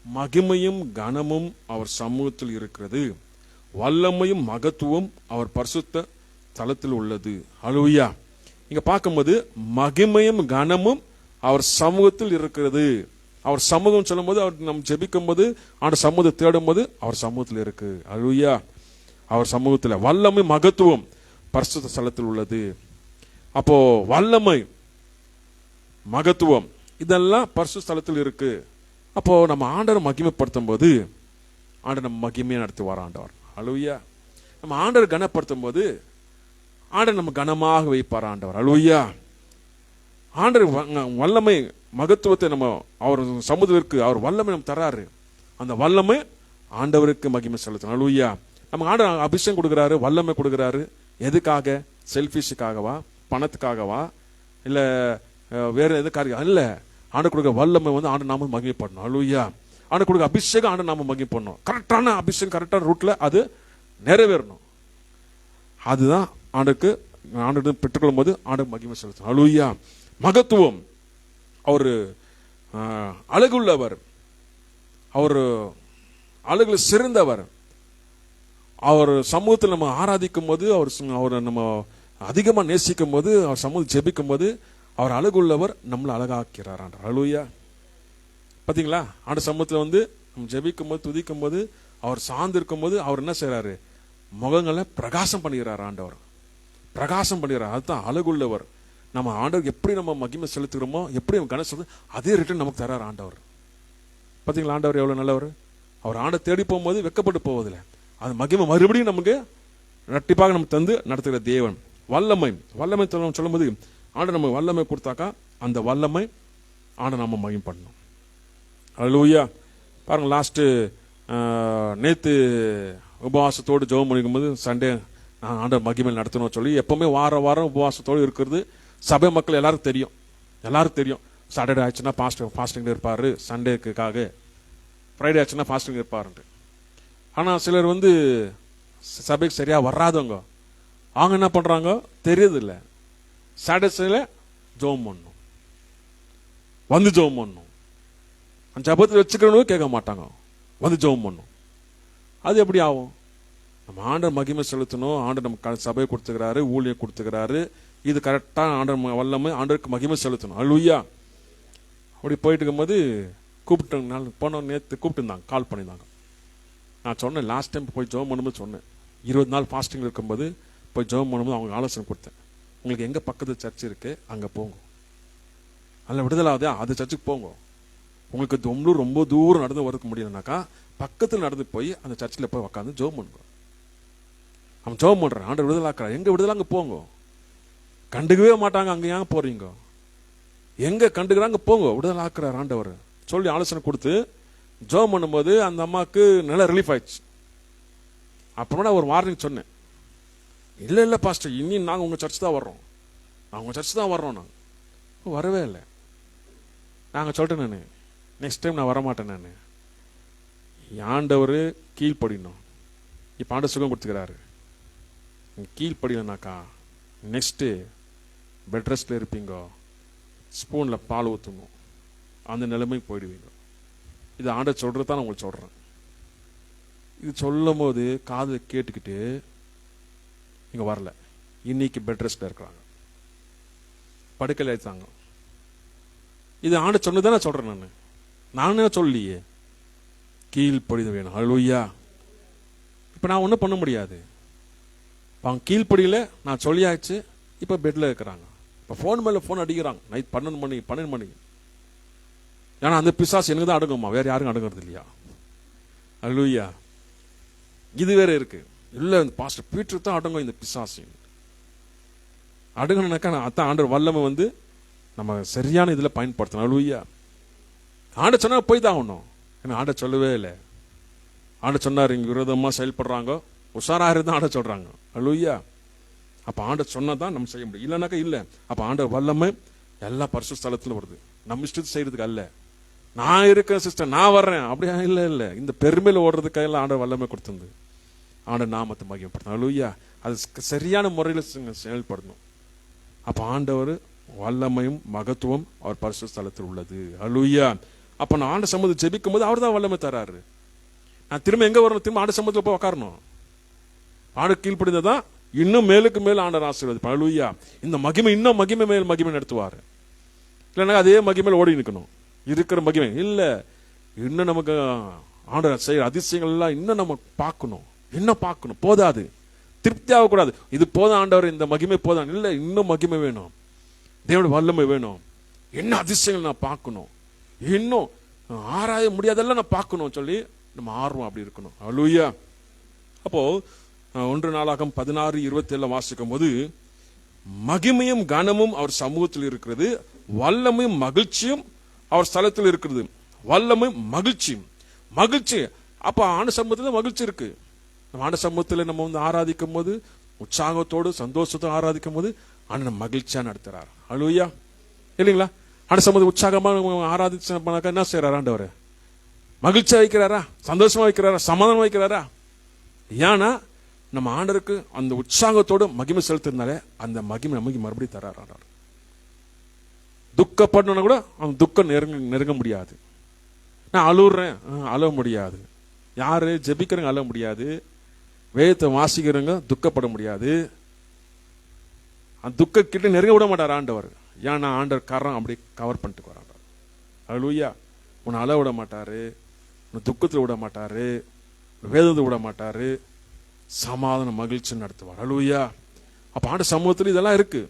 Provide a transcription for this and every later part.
மகிமையும் கனமும் அவர் சமூகத்தில் இருக்கிறது, வல்லமையும் மகத்துவம் அவர் பரிசுத்த தலத்தில் உள்ளது. ஹல்லேலூயா. இங்க பார்க்கும்போது மகிமையும் கனமும் அவர் சமூகத்தில் இருக்கிறது. அவர் சமூகம் சொல்லும் போது, அவர் நம்ம ஜெபிக்கும் போது, ஆண்டு சமூகத்தை தேடும் போது அவர் சமூகத்தில் இருக்கு. ஹல்லேலூயா. அவர் சமூகத்தில் வல்லமை மகத்துவம் பரிசுத்த ஸ்தலத்தில் உள்ளது. அப்போ வல்லமை மகத்துவம் இதெல்லாம் பரிசுத்த ஸ்தலத்தில் இருக்கு. அப்போ நம்ம ஆண்டவரை மகிமைப்படுத்தும் போது ஆண்டவர் நம்ம மகிமையை நடத்துவார் ஆண்டவர். ஹல்லேலூயா. நம்ம ஆண்டவரை கனப்படுத்தும் போது ஆண்டவர் நம்ம கனமாக வைப்பார் ஆண்டவர். ஹல்லேலூயா. ஆண்டவர் வல்லமை மகத்துவத்தை நம்ம அவர் சமூகத்திற்கு அவர் வல்லமை நம்ம தராரு. அந்த வல்லமை ஆண்டவருக்கு மகிமை செலுத்தணும். ஹல்லேலூயா. நம்ம ஆண்டவர் அபிஷேகம் கொடுக்குறாரு, வல்லமை கொடுக்குறாரு. எதுக்காக? செல்ஃபிஷுக்காகவா, பணத்துக்காகவா, இல்ல வேற எதுக்காக? இல்ல. ஆண்டு கொடுக்க வல்லமை ஆண்டு நாம மகிமைப்படணும். ஹல்லேலூயா. ஆண்டு கொடுக்க அபிஷேகம் ஆண்டு நாம மகிமைப்படணும். கரெக்டான அபிஷேகம் கரெக்டான ரூட்ல அது நிறைவேறணும். அதுதான் ஆண்டுக்கு பெற்றுக்கொள்ளும் போது ஆண்டு மகிமை செலுத்தணும். ஹல்லேலூயா. மகத்துவம் அவர் அழகுள்ளவர், அவர் அழகுல சிறந்தவர். அவர் சமூகத்தில் நம்ம ஆராதிக்கும் போது, அவரை நம்ம அதிகமா நேசிக்கும் போது, அவர் சமூகத்தில் ஜெபிக்கும் போது அவர் அழகுள்ளவர், நம்மளை அழகாக்கிறார். ஹல்லேலூயா. பாத்தீங்களா? ஆண்டு சமூகத்தில் நம்ம ஜெபிக்கும் போது, துதிக்கும் போது, அவர் சார்ந்து இருக்கும் போது அவர் என்ன செய்யறாரு? முகங்களை பிரகாசம் பண்ணுகிறார். ஆண்டவர் பிரகாசம் பண்ணுகிறார். அதுதான் அழகுள்ளவர். நம்ம ஆண்டவர் எப்படி நம்ம மகிமை செலுத்துகிறோமோ, எப்படி கணேசன் அதே ரிட்டர்ன் நமக்கு தரார் ஆண்டவர். பாத்தீங்களா? ஆண்டவர் எவ்வளவு நல்லவர். அவர் ஆண்டை தேடி போகும்போது வெக்கப்பட்டு போவதில்லை. அது மகிமை மறுபடியும் நமக்கு இரட்டிப்பாக நம்ம தந்து நடத்துகிற தேவன். வல்லமை சொல்லும் போது ஆண்டு நம்ம வல்லமை கொடுத்தாக்கா அந்த வல்லமை ஆண்டு நம்ம மகிமை பண்ணணும். ஹல்லேலூயா. பாருங்க, லாஸ்ட் நேத்து உபவாசத்தோடு ஜெபம் பண்ணிக்கும் போது சண்டே நான் ஆண்டு மகிமை நடத்தணும் சொல்லி எப்பவுமே வாரம் உபவாசத்தோடு இருக்கிறது சபை மக்கள் எல்லாருக்கும் தெரியும். சாட்டர்டே ஆச்சுன்னா ஃபாஸ்டிங் இருப்பாரு, சண்டேக்காக. ஃப்ரைடே ஆச்சுன்னா ஃபாஸ்டிங் இருப்பாருன்ட்டு. ஆனா சிலர் சபைக்கு சரியா வராதவங்க அவங்க என்ன பண்றாங்க தெரியுது இல்ல, சாட்டர்டேல ஜெபம் பண்ணணும், ஜெபம் பண்ணணும். ஜபத்தில் வச்சுக்கணும் கேட்க மாட்டாங்க, ஜெபம் பண்ணணும். அது எப்படி ஆகும்? நம்ம ஆண்டவர் மகிமை செலுத்தணும். ஆண்டவர் நம்ம சபையை கொடுத்துக்கிறாரு, ஊழியம் கொடுத்துக்கிறாரு. இது கரெக்டா ஆண்டவர் வல்லமை ஆண்டவருக்கு மகிமை செலுத்தணும். ஹல்லேலூயா. அப்படி போயிட்டு இருக்கும்போது கூப்பிட்டு போன நேற்று கூப்பிட்டுருந்தாங்க, கால் பண்ணியிருந்தாங்க. நான் சொன்னேன், லாஸ்ட் டைம் போய் ஜெபம் பண்ணும்போது சொன்னேன், 20 நாள் ஃபாஸ்டிங் இருக்கும்போது போய் ஜெபம் பண்ணும்போது அவங்க ஆலோசனை கொடுத்தேன். உங்களுக்கு எங்க பக்கத்து சர்ச் இருக்கு அங்க போங்க, அதில் விடுதலாதே அது சர்ச்சுக்கு போங்க. உங்களுக்கு ரொம்ப தூரம் நடந்து வரக்க முடியலனாக்கா பக்கத்தில் நடந்து போய் அந்த சர்ச்சில் போய் உட்காந்து ஜெபம் பண்ணுங்க. அவன் ஜெபம் பண்றான், ஆண்டவர் விடுதலாக்குறா, எங்க விடுதலை அங்க போங்க. கண்டுக்கவே மாட்டாங்க, அங்க ஏன் போறீங்க? எங்க கண்டுக்கிறாங்க போங்க, விடுதலாக்குறார் ஆண்டவர் சொல்லி ஆலோசனை கொடுத்து ஜெபம் பண்ணும்போது அந்த அம்மாவுக்கு நல்ல ரிலீஃப் ஆயிடுச்சு. அப்புறமா நான் ஒரு வார்னிங் சொன்னேன், இல்ல பாஸ்டர் இனி நாங்க உங்க சர்ச் தான் வர்றோம், நாங்க வரவே இல்லை. நாங்க சொல்லிட்டேன், நானு நெக்ஸ்ட் டைம் நான் வரமாட்டேன். நான் ஆண்டவர் கீழ்ப்படினோம். இப்ப ஆண்டவர் சுகம் கொடுத்துக்கிறாரு. கீழ்ப்படினாக்கா நெக்ஸ்ட் பெட் ரெஸ்ட்ல இருப்பீங்க, ஸ்பூன்ல பால் ஊற்றுங்க, அந்த நிலைமைக்கு போயிடுவீங்க. இது ஆண்டவர் சொல்றதான் நான் உங்களுக்கு சொல்றேன். இது சொல்லும் போது காது கேட்டுக்கிட்டு இங்க வரல. இன்னைக்கு பெட் ரெஸ்ட்ல இருக்கிறாங்க, படுக்கையில் எடுத்தாங்க. இது ஆண்டவர் சொன்னதான் நான் சொல்றேன். நானே சொல்லியே கீழ்ப்படித வேணும். ஹல்லேலூயா. இப்ப நான் ஒன்றும் பண்ண முடியாது. அவங்க கீழ்ப்படியில நான் சொல்லியாச்சு. இப்ப பெட்ல இருக்கிறாங்க. இப்ப போன் மேல போன் அடிக்கிறாங்க நைட் 12 மணி. ஏன்னா அந்த பிசாசு எனக்கு தான் அடங்குமா, வேற யாருக்கும் அடங்குறது இல்லையா? ஹல்லேலூயா. இது வேற இருக்கு. இல்ல இந்த பாஸ்டர் பீட்டர் தான் அடங்கும் இந்த பிசாசு. அடங்கணுனாக்கா அதான் ஆண்டவர் வல்லமை நம்ம சரியான இதுல பயன்படுத்தணும். ஹல்லேலூயா. ஆண்ட சொன்னா போய் தான் ஆகணும். ஏன்னா ஆண்ட சொல்லவே இல்லை. ஆண்ட சொன்னார் இங்க விரோதமா செயல்படுறாங்க, உஷாரா இருந்தா ஆண்ட சொல்றாங்க. ஹல்லேலூயா. அப்ப ஆண்ட சொன்னதான் நம்ம செய்ய முடியும், இல்லைனாக்கா இல்ல. அப்ப ஆண்ட வல்லமை எல்லா பரிசுத்த ஸ்தலத்துல வருது. நம்ம இஷ்டத்தை செய்யறதுக்கு அல்ல. நான் இருக்கேன் சிஸ்டர், நான் வர்றேன் அப்படியா? இல்ல. இந்த பெருமையில ஓடுறதுக்காக ஆண்ட வல்லமை கொடுத்தது. ஆண்ட நாமத்தை மகிமைப்படுத்தணும். ஹல்லேலூயா. அது சரியான முறையில் செயல்படணும். அப்ப ஆண்டவர் வல்லமையும் மகத்துவம் அவர் பரிசுத்த ஸ்தலத்தில் உள்ளது. ஹல்லேலூயா. அப்ப நான் ஆண்டு சமூகத்தை ஜெபிக்கும் போது அவர் தான் வல்லமை தராரு. நான் திரும்ப எங்க வரணும்? திரும்ப ஆண்டு சமூகத்தில் போய் உட்காரணும். ஆண்டு கீழ்ப்படிதான் இன்னும் மேலுக்கு மேல் ஆண்டவர் ஆசீர்வாதம். ஹல்லேலூயா. இந்த மகிமை இன்னும் மகிமை மேல் மகிமை நடத்துவார். இல்லைன்னா அதே மகிமையில் ஓடி நிற்கணும். இருக்கிற மகிமை இல்ல, இன்னும் நமக்கு ஆண்டவர் செய்யற அதிசயங்கள் எல்லாம் இன்னும் நம்ம பார்க்கணும். என்ன பார்க்கணும்? போதாது, திருப்தி ஆகக்கூடாது. இது போதும் ஆண்டவர், இந்த மகிமை போதான். இல்ல, இன்னும் மகிமை வேணும், தேவனுடைய வல்லமை வேணும். என்ன அதிசயங்கள் நான் பார்க்கணும், இன்னும் ஆராய முடியாதெல்லாம் நான் பார்க்கணும் சொல்லி நம்ம ஆர்வம் அப்படி இருக்கணும். ஹல்லேலூயா. அப்போ 1 நாளாகமம் 16:27 வாசிக்கும் போது, மகிமையும் கனமும் அவர் சமூகத்தில் இருக்கிறது, வல்லமையும் மகிழ்ச்சியும் அவர் ஸ்தலத்தில் இருக்கிறது. வல்லமையும் மகிழ்ச்சியும். மகிழ்ச்சி அப்ப ஆண்டு சமூகத்தில் மகிழ்ச்சி இருக்கு. ஆண்டு சமூகத்தில் நம்ம வந்து ஆராதிக்கும் போது உற்சாகத்தோடு சந்தோஷத்தோடு ஆராதிக்கும் போது ஆண்டு மகிழ்ச்சியா நடத்துறாரு. ஹல்லேலூயா. இல்லைங்களா? ஆண்டு சமூகத்தை உற்சாகமா ஆராதிச்சாக்கா என்ன செய்யறாரு? ஆண்டவர் மகிழ்ச்சியா வைக்கிறாரா? சந்தோஷமா வைக்கிறாரா? சமாதானம் வைக்கிறாரா? ஏன்னா நம்ம ஆண்டருக்கு அந்த உற்சாகத்தோடு மகிமை செலுத்தினாலே அந்த மகிமை நமக்கு மறுபடியும் தராரு ஆண்டவர். துக்கப்படணும்னா கூட அந்த துக்கம் நெருங்க முடியாது. நான் அழுறேன், அழ முடியாது. யாரு ஜெபிக்கிறவங்க அழ முடியாது, வேதத்தை வாசிக்கிறவங்க துக்கப்பட முடியாது. அந்த துக்க கிட்ட நெருங்க விட மாட்டார் ஆண்டவர். ஏன்னா ஆண்டவர் காரணம் அப்படி கவர் பண்ணிட்டு வராங்க. ஹல்லேலூயா. உன்னை அழ விட மாட்டாரு, உன்னை துக்கத்தில் விட மாட்டாரு, வேதத்தை விட மாட்டாரு, சமாதான மகிழ்ச்சி நடத்துவார். ஹல்லேலூயா. அப்ப ஆண்டு சமூகத்தில் இதெல்லாம் இருக்கு.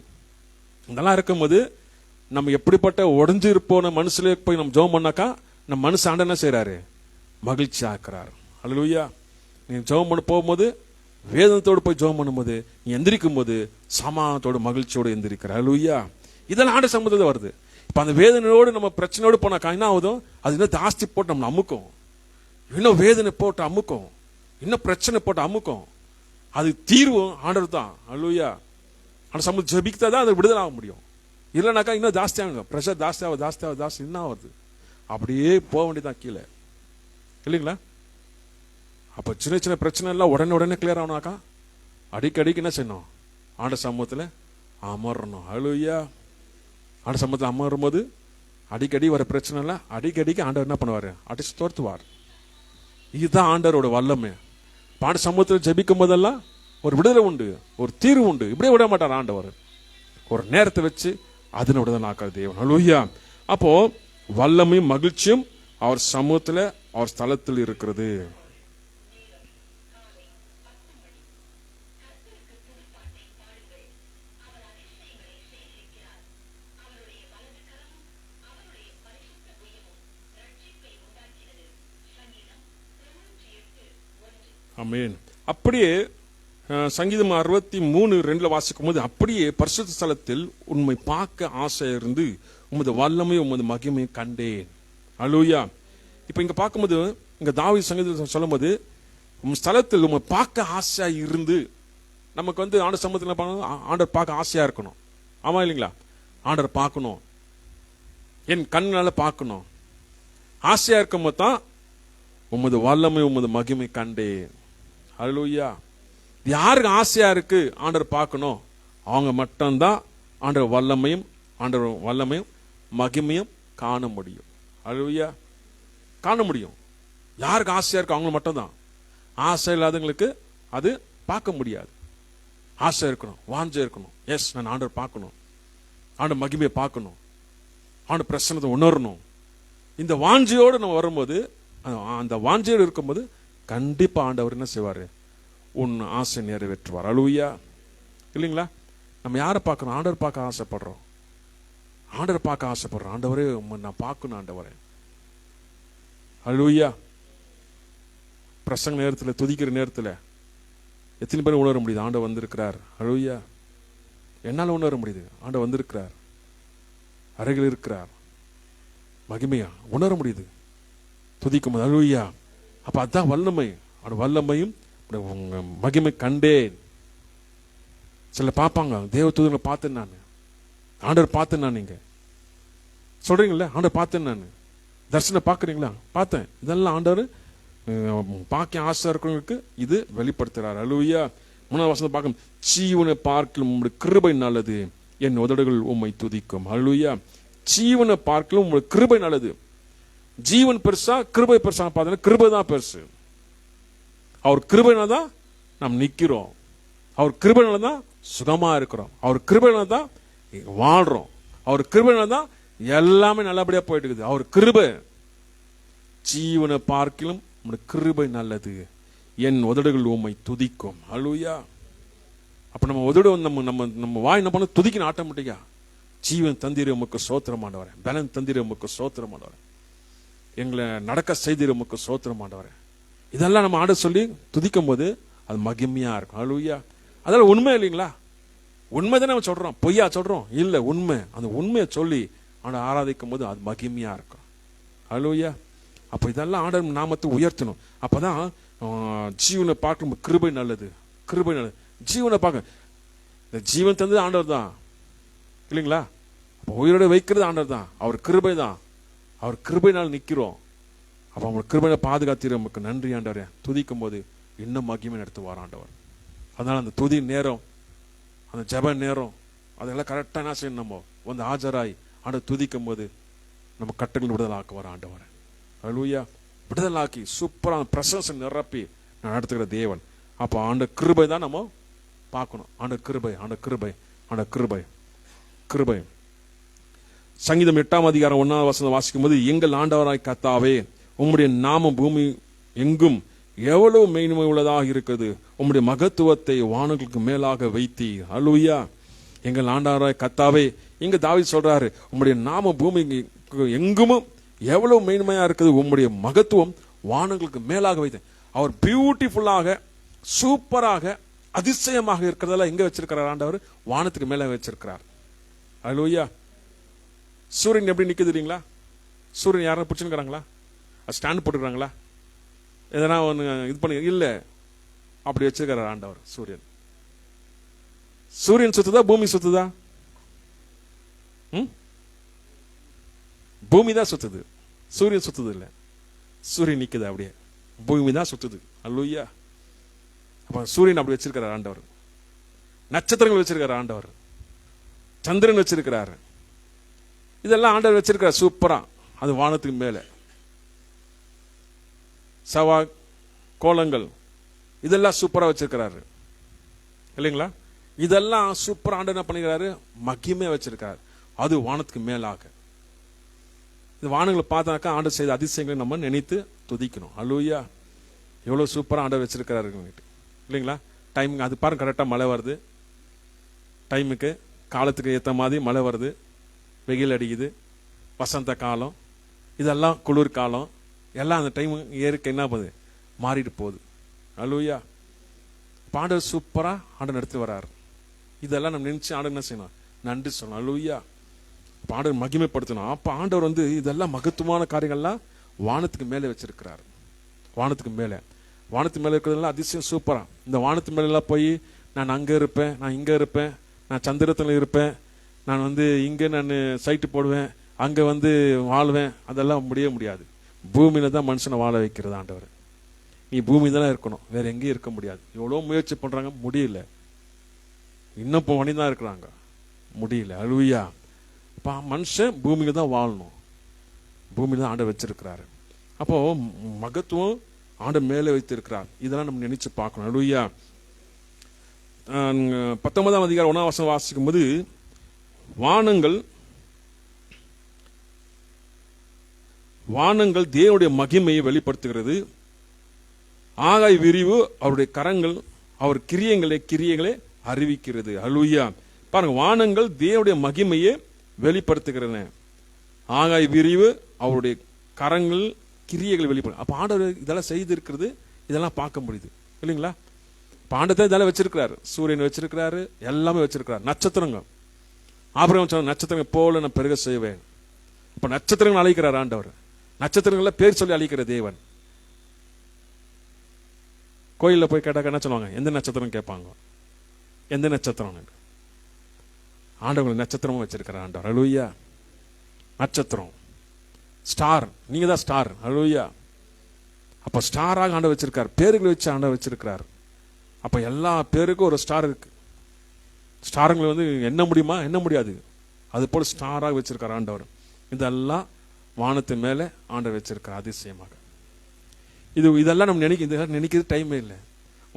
இதெல்லாம் இருக்கும்போது நம்ம எப்படிப்பட்ட உடஞ்சு இருப்போன மனசுல போய் நம்ம ஜெபம் பண்ணாக்கா நம்ம மனசு ஆண்டு என்ன செய்யறாரு? மகிழ்ச்சி ஆக்குறாரு. ஹல்லேலூயா. நீ ஜெபம் பண்ண போகும்போது வேதனத்தோடு போய் ஜெபம் பண்ணும்போது நீ எந்திரிக்கும் போது சமாதானத்தோடு மகிழ்ச்சியோடு எந்திரிக்கிற. ஹல்லேலூயா. இதெல்லாம் ஆண்டு சமூகத்தில் வருது. இப்ப அந்த வேதனையோடு நம்ம பிரச்சனையோடு போனாக்கா என்ன ஆகுதும்? அது இன்னும் ஜாஸ்தி போட்டு நம்ம அமுக்கும், இன்னும் வேதனை போட்டு அமுக்கும், இன்னும் பிரச்சனை போட்டு அமுக்கும். அது தீர்வும் ஆண்டவர் தான். ஹல்லேலூயா. ஆண்டு சமூகத்தை ஜெபித்தா தான் அது விடுதலை ஆக முடியும். இல்லைனாக்கா இன்னும் ஜாஸ்தி ஆகுங்க, ப்ரெஷர் ஜாஸ்தி என்ன ஆகுது? அப்படியே போக வேண்டியதான் கீழே. இல்லைங்களா? அப்ப சின்ன சின்ன பிரச்சனை எல்லாம் உடனே கிளியர் ஆகணும்னாக்கா அடிக்கடிக்கு என்ன செய்யணும்? ஆண்ட சமூகத்தில் அமரணும். ஹல்லேலூயா. ஆண்ட சமூகத்தில் அமரும் போது அடிக்கடி வர பிரச்சனை எல்லாம் அடிக்கடிக்கு ஆண்டவர் என்ன பண்ணுவாரு? அடிச்சு தோர்த்துவார். இதுதான் ஆண்டவரோட வல்லமை. ஆண்ட சமூகத்தில் ஜெபிக்கும் போதெல்லாம் ஒரு விடுதலை உண்டு, ஒரு தீர்வு உண்டு. இப்படியே விட மாட்டார் ஆண்டவர். ஒரு நேரத்தை வச்சு அதனை விடுதலை ஆக்காது தேவன். ஹல்லேலூயா. அப்போ வல்லமையும் மகிழ்ச்சியும் அவர் சமூகத்தில் அவர் ஸ்தலத்தில் இருக்கிறது. ஆமென். அப்படியே சங்கீதம் 63:2 வாசிக்கும் போது, அப்படியே பரிசுத்த ஸ்தலத்தில் உண்மை பார்க்க ஆசை இருந்து உமது வல்லமை உமது மகிமையை கண்டேன். ஹல்லேலூயா. இப்ப இங்க பார்க்கும்போது இங்க தாவீது சங்கீதத்தில் சொல்லும் போது உம் ஸ்தலத்தில் உண்மை பார்க்க ஆசையா இருந்து, நமக்கு வந்து ஆண்டவர் சமூகத்தில் ஆண்டவர் பார்க்க ஆசையா இருக்கணும். ஆமா இல்லைங்களா? ஆண்டவர் பார்க்கணும், என் கண்ணால பார்க்கணும், ஆசையா இருக்கும் போது தான் உமது வல்லமை உமது மகிமை கண்டேன். ஹல்லேலூயா. யாருக்கு ஆசையா இருக்கு ஆண்டவர் பார்க்கணும், அவங்க மட்டும்தான் ஆண்டவர் வல்லமையும் மகிமையும் காண முடியும். ஹல்லேலூயா. காண முடியும். யாருக்கு ஆசையா இருக்கு அவங்க மட்டும்தான். ஆசை இல்லாதவங்களுக்கு அது பார்க்க முடியாது. ஆசை இருக்கணும், வாஞ்சை இருக்கணும். எஸ், நான் ஆண்டவர் பார்க்கணும், ஆண்டவர் மகிமையை பார்க்கணும், ஆண்டவர் பிரசன்னத்தை உணரணும். இந்த வாஞ்சையோடு நம்ம வரும்போது, அந்த வாஞ்சையோடு இருக்கும்போது கண்டிப்பா ஆண்டவர் என்ன செய்வாரு? உன் ஆசை நிறைவேற்றுவார். ஹல்லேலூயா. இல்லைங்களா? நம்ம யாரை பார்க்கணும்? ஆண்டவர் பார்க்க ஆசைப்படுறோம். ஆண்டவர் பார்க்க ஆசைப்படுறோம். ஆண்டவரே நான் பார்க்கணும் ஆண்டவரே. ஹல்லேலூயா. பிரசங்க நேரத்தில், துதிக்கிற நேரத்தில் எத்தனை பேர் உணர முடியுது? ஆண்டவர் வந்திருக்கிறார். ஹல்லேலூயா. என்னால உணர முடியுது, ஆண்டவர் வந்திருக்கிறார், அருகில் இருக்கிறார். மகிமையா உணர முடியுது துதிக்கும். ஹல்லேலூயா. அப்ப அதான் வல்லமை. வல்லமையும் மகிமை கண்டேன். சில பார்ப்பாங்க, தேவ தூதர்களை பார்த்தேன் நான், ஆண்டவர் பார்த்தேன் நான். நீங்க சொல்றீங்களா ஆண்டவர் பார்த்தேன் நான், தரிசனம் பார்க்குறீங்களா? பார்த்தேன். இதெல்லாம் ஆண்டவர் பார்க்க ஆசை இருக்கிறவங்களுக்கு இது வெளிப்படுத்துறார். ஹல்லேலூயா. 3வது வசனத்தை பார்க்கும், ஜீவனை பார்க்கலும் உம்முடைய கிருபை நல்லது, என் உதடுகள் உம்மை துதிக்கும். ஹல்லேலூயா. ஜீவனை பார்க்கலும் உம்முடைய கிருபை நல்லது. ஜீவன் பெருசா கிருபை பெருசா பார்த்தீங்கன்னா கிருபை தான் பெருசு. அவர் கிருபையினால தான் நாம் நிக்கிறோம். அவர் கிருபையினால தான் சுகமா இருக்கிறோம். அவர் கிருபையினால தான் வாழ்றோம். அவர் கிருபையினால தான் எல்லாமே நல்லபடியா போயிட்டு இருக்குது. அவர் கிருபை. ஜீவனை பார்க்கிலும் கிருபை நல்லது. என் உதடுகள் உம்மை துதிக்கும். அல்லேலூயா. அப்ப நம்ம உதடு நம்ம நம்ம நம்ம வாய் என்ன பண்ண துதிக்கணும் ஆட்டோமேட்டிக்கா. ஜீவன் தந்திர உமக்கு ஸ்தோத்திரம் ஆண்டவரே. பலன் தந்திர உமக்கு ஸ்தோத்திரம் ஆண்டவரே. எங்களை நடக்க செய்திர உமக்கு ஸ்தோத்திரம் ஆண்டவரே. இதெல்லாம் நம்ம ஆட சொல்லி துதிக்கும் போது அது மகிமையா இருக்கும். அல்லேலூயா. அதெல்லாம் உண்மை இல்லைங்களா? உண்மை தானே நம்ம சொல்றோம், பொய்யா சொல்றோம் இல்ல. உண்மை. அந்த உண்மையை சொல்லி ஆண்ட ஆராதிக்கும் போது அது மகிமையா இருக்கும். அல்லேலூயா. அப்ப இதெல்லாம் ஆண்டவர் நாமத்தை உயர்த்தணும். அப்பதான் ஜீவனை பார்க்கும் கிருபை நல்லது. கிருபை நல்லது. ஜீவனை பார்க்க இந்த ஜீவன் தந்தது ஆண்டவர் தான் இல்லைங்களா? அப்ப உயிரோட வைக்கிறது ஆண்டவர் தான். அவர் கிருபை தான். அவர் கிருபைனால் நிக்கிறோம். அப்ப அவங்க கிருபையை பாதுகாத்து நமக்கு நன்றி ஆண்டவரே. துதிக்கும் போது இன்னும் மகிமை நடத்துவார் ஆண்டவர். அதனால அந்த துதி நேரம், அந்த ஜெப நேரம் அதெல்லாம் கரெக்டா என்ன செய்யணும்? நம்ம வந்து ஆஜராய் ஆண்டவர் துதிக்கும் போது நம்ம கட்டுகள் விடுதலாக்குவார் ஆண்டவர். அல்லேலூயா. விடுதலாக்கி சூப்பரா பிரசன்ஸ் நிரப்பி நான் நடத்துகிற தேவன். அப்ப ஆண்ட கிருபை தான் நம்ம பார்க்கணும். ஆண்ட கிருபை, ஆண்ட கிருபை, ஆண்ட கிருபை, கிருபை. சங்கீதம் 8ஆம் அதிகாரம் 1ஆம் வசனம் வாசிக்கும் போது, எங்கள் ஆண்டவராய் கர்த்தாவே, உம்முடைய நாமம் பூமி எங்கும் எவ்வளவு மேன்மை உள்ளதாக இருக்குது. உம்முடைய மகத்துவத்தை வானங்களுக்கு மேலாக வைத்தி. அல்லேலூயா. எங்கள் ஆண்டவராய் கர்த்தாவே, இங்க தாவீது சொல்றாரு, உம்முடைய நாமம் பூமி எங்கும் எவ்வளவு மேன்மையா இருக்குது. உம்முடைய மகத்துவம் வானங்களுக்கு மேலாக வைத்து. அவர் பியூட்டிஃபுல்லாக சூப்பராக அதிசயமாக இருக்கிறதெல்லாம் எங்க வச்சிருக்கிறார் ஆண்டவர்? வானத்துக்கு மேல வச்சிருக்கிறார். அல்லேலூயா. சூரியன் எப்படி நிக்குது இல்லைங்களா? சூரியன் யாரும் பிடிச்சுக்கிறாங்களா? ஸ்டாண்ட் போட்டுக்கிறாங்களா? எதனா ஒன்று இது பண்ணி இல்ல, அப்படி வச்சிருக்கிறார் ஆண்டவர். சூரியன் சூரியன் சுத்துதா பூமி சுத்துதா? பூமி தான் சுத்துது, சூரியன் சுத்துது இல்ல. சூரியன் நிக்குது அப்படியே, பூமி தான் சுத்துது. அல்லேலூயா. அப்ப சூரியன் அப்படி வச்சிருக்கிறார் ஆண்டவர். நட்சத்திரங்கள் வச்சிருக்கிறார் ஆண்டவர். சந்திரன் வச்சிருக்கிறாரு. இதெல்லாம் ஆண்டவர் வச்சிருக்கிறார் சூப்பரா. அது வானத்துக்கு மேல செவ்வாய் கோலங்கள் இதெல்லாம் சூப்பரா வச்சிருக்கிறாரு இல்லைங்களா? இதெல்லாம் சூப்பரா ஆண்டவர் என்ன பண்ணிக்கிறாரு? மகிமையா வச்சிருக்காரு. அது வானத்துக்கு மேலாக. இந்த வானங்களை பார்த்தாக்கா ஆண்டவர் செய்த அதிசயங்களை நம்ம நினைத்து துதிக்கணும். அல்லேலூயா. எவ்வளவு சூப்பரா ஆண்டவர் வச்சிருக்கிறாரு இல்லைங்களா? டைம் அது பாருங்க, கரெக்டா மழை வருது. டைமுக்கு காலத்துக்கு ஏற்ற மாதிரி மழை வருது. வெயில் அடிக்குது. வசந்த காலம், இதெல்லாம் குளிர் காலம், எல்லாம் அந்த டைம் இயற்கை என்ன பண்ணுது? மாறிட்டு போகுது. அல்லேலூயா. ஆண்டவர் சூப்பரா ஆண்டவர் நடத்தி வர்றாரு. இதெல்லாம் நம்ம நினைச்சு ஆண்டவர் என்ன செய்யணும்? நன்றி சொல்லணும். அல்லேலூயா. ஆண்டவர் மகிமைப்படுத்தணும். அப்ப ஆண்டவர் வந்து இதெல்லாம் மகத்துவமான காரியங்கள்லாம் வானத்துக்கு மேலே வச்சிருக்கிறார். வானத்துக்கு மேலே, வானத்து மேலே இருக்கிறதெல்லாம் அதிசயம் சூப்பரா. இந்த வானத்து மேல எல்லாம் போய் நான் அங்க இருப்பேன், நான் இங்க இருப்பேன், நான் சந்திரத்துல இருப்பேன், நான் வந்து இங்க நான் சைட்டு போடுவேன், அங்க வந்து வாழ்வேன், அதெல்லாம் முடியாது. பூமியில தான் மனுஷனை வாழ வைக்கிறது ஆண்டவர். நீ பூமி தானே இருக்கணும், வேற எங்கேயும் இருக்க முடியாது. எவ்வளவு முயற்சி பண்றாங்க, முடியல. இன்னும் இப்போ தான் இருக்கிறாங்க, முடியல. அல்லேலூயா. மனுஷன் பூமியில தான் வாழணும். பூமியில தான் ஆண்டவர் வச்சிருக்கிறாரு. அப்போ மகத்துவம் ஆண்டவர் மேலே வைத்திருக்கிறார். இதெல்லாம் நம்ம நினைச்சு பார்க்கணும். அல்லேலூயா. 19ஆம் அதிகாரம் 1ஆம் வசனம் வாசிக்கும் போது, வானங்கள் தேவனுடைய மகிமையை வெளிப்படுத்துகிறது. ஆகாய விரிவு அவருடைய கரங்கள் அவர் கிரியைகளை அறிவிக்கிறது. அல்லேலூயா. பாருங்க, வானங்கள் தேவனுடைய மகிமையை வெளிப்படுத்துகிறன. ஆகாய விரிவு அவருடைய கரங்கள் கிரியைகள் வெளிப்படும். அப்ப ஆண்டவர் இதெல்லாம் செய்திருக்கிறது, இதெல்லாம் பார்க்க முடியுது இல்லைங்களா? ஆண்டவர் இதெல்லாம் வச்சிருக்கிறாரு. சூரியன் வச்சிருக்கிறாரு, எல்லாமே வச்சிருக்கிறாரு. நட்சத்திரங்கள், ஆபிரகாம் சொன்ன நட்சத்திரங்கள் போல நான் பெருக செய்வேன். அப்ப நட்சத்திரங்கள் அழைக்கிறார் ஆண்டவர். நட்சத்திரங்கள பேர் சொல்லி அழைக்கிற தேவன். கோயில்ல போய் கேட்டாக்க என்ன சொல்லுவாங்க? எந்த நட்சத்திரம் கேட்பாங்க. எந்த நட்சத்திரம்? ஆண்டவர்கள் நட்சத்திரமும் வச்சிருக்கிறார் ஆண்டவர். அல்லேலூயா. நட்சத்திரம், ஸ்டார், நீங்க தான் ஸ்டார். அல்லேலூயா. அப்ப ஸ்டாராக ஆண்டவர் வச்சிருக்கார். பேர்களை வச்சு ஆண்டவர் வச்சிருக்கிறார். அப்ப எல்லா பேருக்கும் ஒரு ஸ்டார் இருக்கு. ஸ்டாருங்களை வந்து என்ன முடியுமா? என்ன முடியாது. அது போல ஸ்டாராக வச்சிருக்கார் ஆண்டவர். இதெல்லாம் வானத்தின் மேல ஆண்டவர் வச்சிருக்கிறார் அதிசயமாக. இதெல்லாம் நம்ம நினைக்கிறது டைமே இல்லை.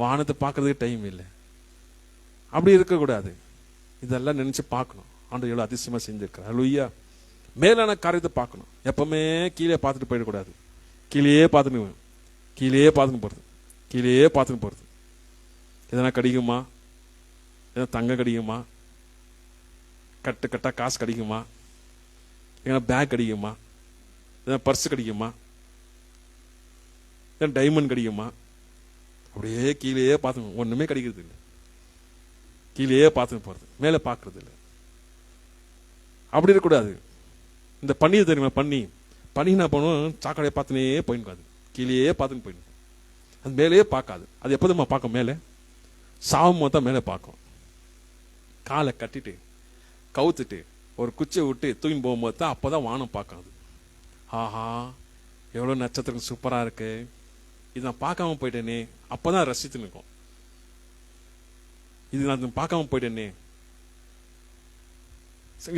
வானத்தை பார்க்கறதுக்கு டைம் இல்லை. அப்படி இருக்கக்கூடாது. இதெல்லாம் நினைச்சு பார்க்கணும். ஆண்டவர் எவ்வளவு அதிசயமா செஞ்சிருக்கிறார். ஹல்லேலூயா. மேலான காரியத்தை பார்க்கணும். எப்பவுமே கீழே பார்த்துட்டு போயிடக்கூடாது. கீழே பார்த்துன்னு போறது. எதனா கிடைக்குமா, எதனா தங்கம் கிடைக்குமா, கட்டா காசு கிடைக்குமா, எதனா பேக் கிடைக்குமா, எதனா பர்ஸ் கிடைக்குமா, எதனா டைமண்ட் கிடைக்குமா, அப்படியே கீழே பார்த்து ஒண்ணுமே கிடைக்கிறது இல்லை. கீழே பார்த்துன்னு போறது, மேலே பார்க்கறது இல்லை. அப்படி இருக்கக்கூடாது. இந்த பன்னீர் தெரியுமா, பண்ணி என்ன பண்ணுவோம், சாக்கடையை பார்த்துனே போயின்னு கீழே பார்த்துன்னு போயிடும். அது மேலேயே பார்க்காது. அது எப்போதுமா பார்க்கும், மேலே சாவும் தான் மேலே பார்க்கும். காலை கட்டிட்டு கவுத்துட்டு ஒரு குச்சியை விட்டு தூக்கின்னு போகும்போது தான் அப்போதான் வானம் பார்க்காது. ஆஹா, எவ்வளோ நட்சத்திரம் சூப்பராக இருக்கு, இது நான் பார்க்காம போயிட்டேனே, அப்போதான் ரசித்து நிற்கும். இது நான் பார்க்காம போயிட்டேனே.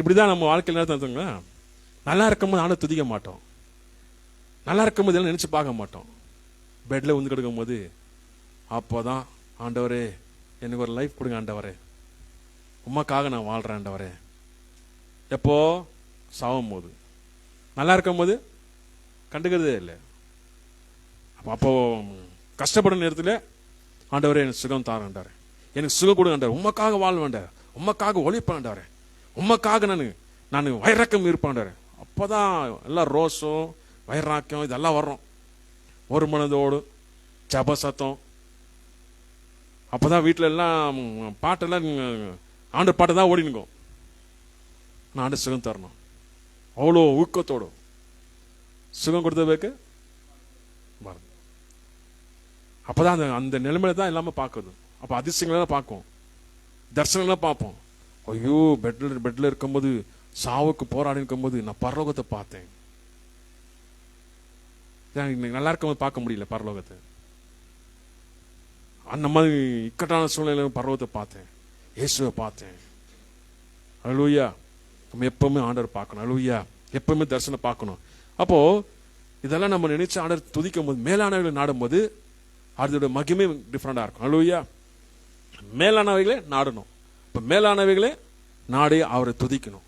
இப்படிதான் நம்ம வாழ்க்கையில் நேரத்தில் நல்லா இருக்கும்போது ஆண்டவரை துதிக்க மாட்டோம். நல்லா இருக்கும்போது எல்லாம் நினைச்சு பார்க்க மாட்டோம். பெட்ல வந்து கிடக்கும் போது அப்போதான், ஆண்டவரே எனக்கு ஒரு லைஃப் கொடுங்க ஆண்டவரே, உமாக்காக நான் வாழ்றேன் ஆண்டவரே. எப்போ சாவும் போது. நல்லா இருக்கும் போது கண்டுக்கிறதே இல்லை. அப்போ கஷ்டப்படும் நேரத்தில் ஆண்டவரே எனக்கு சுகம் தாரேன்டாரு, எனக்கு சுகம் கொடுங்கண்டார், உமக்காக வாழ் வேண்டார், உமக்காக ஒழிப்பாண்டாரு, உமக்காக நான் வைரக்கம் இருப்பாண்டாரு. அப்போதான் எல்லாம் ரோஸும் வைராக்கியம் இதெல்லாம் வர்றோம். ஒரு மனதோடு ஜப சத்தம். அப்போதான் வீட்டில் எல்லாம் பாட்டெல்லாம் ஆண்டு பாட்டு தான் ஓடினுக்கும். நான் ஆண்டு சுகம் தரணும், அவ்வளோ ஊக்கத்தோடு சுகம் கொடுத்ததுக்கு வரும். அப்போதான் அந்த நிலைமையில தான் எல்லாமே பார்க்குது. அப்போ அதிசயங்கள்லாம் பார்க்கும், தரிசனங்கள்லாம் பார்ப்போம். ஐயோ, பெட்ல இருக்கும்போது சாவுக்கு போராடி இருக்கும்போது நான் பரலோகத்தை பார்த்தேன். நல்லா இருக்கும்போது பார்க்க முடியல பரலோகத்தை. அந்த மாதிரி இக்கட்டான சூழ்நிலை பரலோகத்தை பார்த்தேன், இயேசுவை பார்த்தேன். ஹல்லேலூயா. நம்ம எப்பவுமே ஆண்டவர் பார்க்கணும். ஹல்லேலூயா. எப்பவுமே தரிசனம் பார்க்கணும். அப்போ இதெல்லாம் நம்ம நினைச்சு ஆண்டவர் துதிக்கும் போது, மேலானவைகளை நாடும் போது அதோட மகிமை டிஃப்ரெண்டா இருக்கும். ஹல்லேலூயா. மேலானவைகளே நாடணும். இப்ப மேலானவைகளே நாடி அவரை துதிக்கணும்.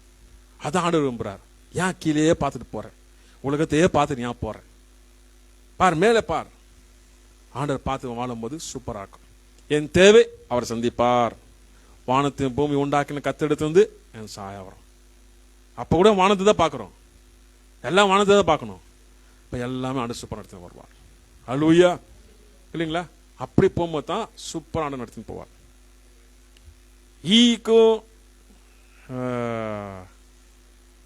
அதான் ஆண்டவர் விரும்புறார். ஏன் கீழே பார்த்துட்டு போறேன், உலகத்தையே பார்த்துட்டு ஏன் போறேன், பார் மேலே பார். ஆண்டவர் பார்த்து வாழும் போது சூப்பரா இருக்கும். என் தேவை அவர் சந்திப்பார். வானத்தின் பூமி உண்டாக்கின கத்தெடுத்து வந்து என் சாயா வரும். அப்ப கூட வானத்தை தான் பார்க்கிறோம், எல்லாம் வானத்தை தான் பார்க்கணும். இப்ப எல்லாமே ஆண்டு சூப்பர் நடத்தி வருவார். ஹல்லேலூயா. இல்லைங்களா? அப்படி போகும்போது தான் சூப்பர் ஆண்டு நடத்தின்னு போவார். ஈக்கும்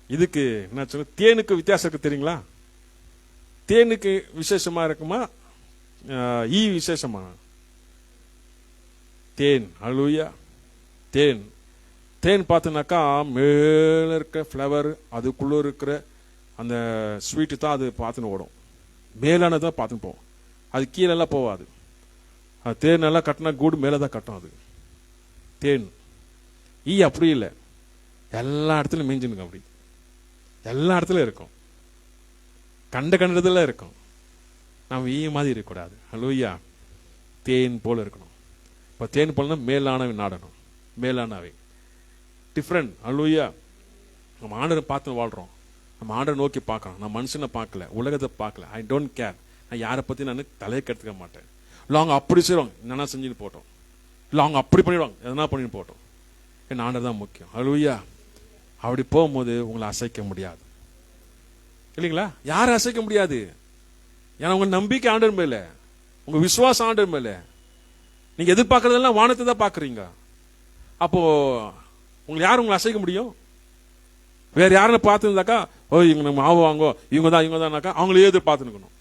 இதுக்கு என்ன சொல்ல, தேனுக்கு வித்தியாசம் இருக்கு தெரியுங்களா? தேனுக்கு விசேஷமா இருக்குமா, ஈ விசேஷமா? தேன். ஹல்லேலூயா. தேன் பார்த்தோன்னாக்கா மேல இருக்க ஃப்ளவர், அதுக்குள்ள இருக்கிற அந்த ஸ்வீட்டு தான் அது பார்த்துன்னு ஓடும். மேலானதான் பார்த்துன்னு போவோம், அது கீழெல்லாம் போவாது. அது தேன் நல்லா கட்டினா கூடு மேலே தான் கட்டும். அது தேன். ஈ அப்படி இல்லை, எல்லா இடத்துலையும் மேய்ஞ்சுனுங்க. அப்படி எல்லா இடத்துலையும் இருக்கும், கண்டதுல இருக்கும். நம்ம ஈ மாதிரி இருக்கக்கூடாது. ஹல்லேலூயா. தேன் போல இருக்கணும். இப்போ தேன் போலனா மேலானவை நாடணும். மேலானவை டிஃப்ரெண்ட். ஹல்லேலூயா. நம்ம ஆண்டரை பார்த்து வாழ்றோம், நம்ம ஆண்டரை நோக்கி பார்க்கறோம். நான் மனுஷனை பார்க்கல, உலகத்தை பார்க்கல. I don't care. நான் யாரை பத்தி நான் தலையை கெடுத்துக்க மாட்டேன். இல்லை அவங்க அப்படி செய்வாங்க, என்னன்னா செஞ்சுட்டு போட்டோம். இல்லை அவங்க அப்படி பண்ணிடுவாங்க, எதனா பண்ணிட்டு போட்டோம். என் ஆண்டர் தான் முக்கியம். ஹல்லேலூயா. அப்படி போகும்போது உங்களை அசைக்க முடியாது. இல்லைங்களா? யாரும் அசைக்க முடியாது. ஏன்னா உங்க நம்பிக்கை ஆண்டவர் மேல, உங்க விசுவாசம் ஆண்டவர் மேல. நீங்க எதிர்பார்க்கறதெல்லாம் வானத்தை தான் பாக்குறீங்க. அப்போ உங்களை அசைக்க முடியும்? வேற யாருன்னு பார்த்துருந்தாக்கா, ஓ இவங்க நம்ம ஆவாங்கோ, இவங்க தான்னாக்கா அவங்களே எதிர்பார்த்துக்கணும்.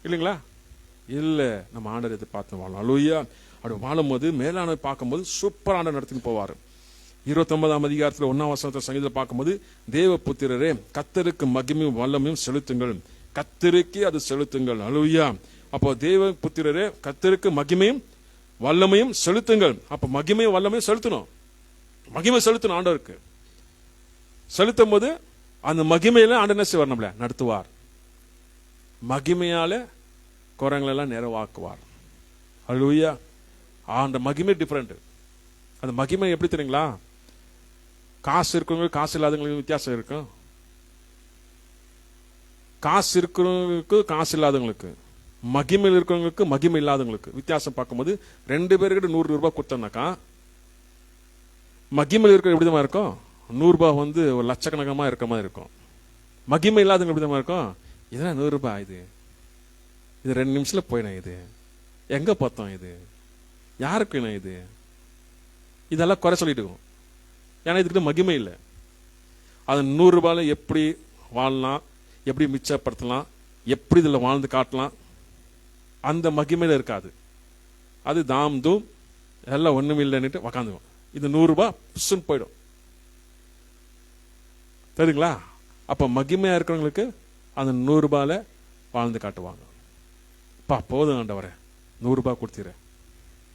இல்லைங்களா? இல்ல, நம்ம ஆண்டர் எதிர்பார்த்து வாழணும். ஹல்லேலூயா. அப்படி வாழும் போது மேலான பார்க்கும்போது சூப்பர் ஆண்டர் நடத்தின்னு போவாரு. 29ஆம் அதிகாரத்தில் 1ஆம் வசனத்தை சங்கீதத்தில் பார்க்கும்போது, தேவ புத்திரரே கர்த்தருக்கு மகிமையும் வல்லமையும் செலுத்துங்கள், கர்த்தருக்கே அது செலுத்துங்கள். ஹல்லேலூயா. அப்போ தேவ புத்திரரே கர்த்தருக்கு மகிமையும் வல்லமையும் செலுத்துங்கள். அப்ப மகிமையும் வல்லமையும் செலுத்தணும். மகிமை செலுத்தணும் ஆண்டவருக்கு. செலுத்தும் போது அந்த மகிமையில ஆண்டு என்ன செய்வார்? நம்மள நடத்துவார். மகிமையால குரங்களெல்லாம் நிறைவாக்குவார். அல்லேலூயா. அந்த மகிமை டிஃபரெண்ட். அந்த மகிமை எப்படி தெரியுங்களா? காசு இருக்கிறவங்களுக்கு காசு இல்லாதவங்களுக்கு வித்தியாசம் இருக்கும். காசு இருக்கிறவங்களுக்கு காசு இல்லாதவங்களுக்கு, மகிமையில் இருக்கிறவங்களுக்கு மகிமை இல்லாதவங்களுக்கு வித்தியாசம் பார்க்கும்போது 2 பேருக்கிட்ட 100 ரூபாய் கொடுத்தோம்னாக்கா, மகிமையில் இருக்கிற எப்படி தான் இருக்கும்? 100 ரூபாய் ஒரு லட்சக்கணக்கமா இருக்க மாதிரி இருக்கும். மகிமை இல்லாதவங்க எப்படி தான் இருக்கும்? இதெல்லாம் 100 ரூபாய், இது 2 நிமிஷத்துல போயிடும், இது எங்க பார்த்தோம், இது யாருக்கு வேணும், இது இதெல்லாம் குறை சொல்லிட்டு இருக்கும். ஏன்னா இதுக்கிட்ட மகிமை இல்லை. அது 100 ரூபாயில எப்படி வாழலாம், எப்படி மிச்சப்படுத்தலாம், எப்படி இதில் வாழ்ந்து காட்டலாம், அந்த மகிமையில இருக்காது. அது தாம் தூம் எல்லாம் ஒண்ணும் இல்லைன்னுட்டு உக்காந்துக்கும். இது 100 ரூபாய் புஷ்ன்னு போயிடும். தெரியுங்களா? அப்ப மகிமையா இருக்கிறவங்களுக்கு அந்த 100 ரூபாயில வாழ்ந்து காட்டுவாங்க. பா போதும் ஆண்டவரே, 100 ரூபாய் கொடுத்துறேன்,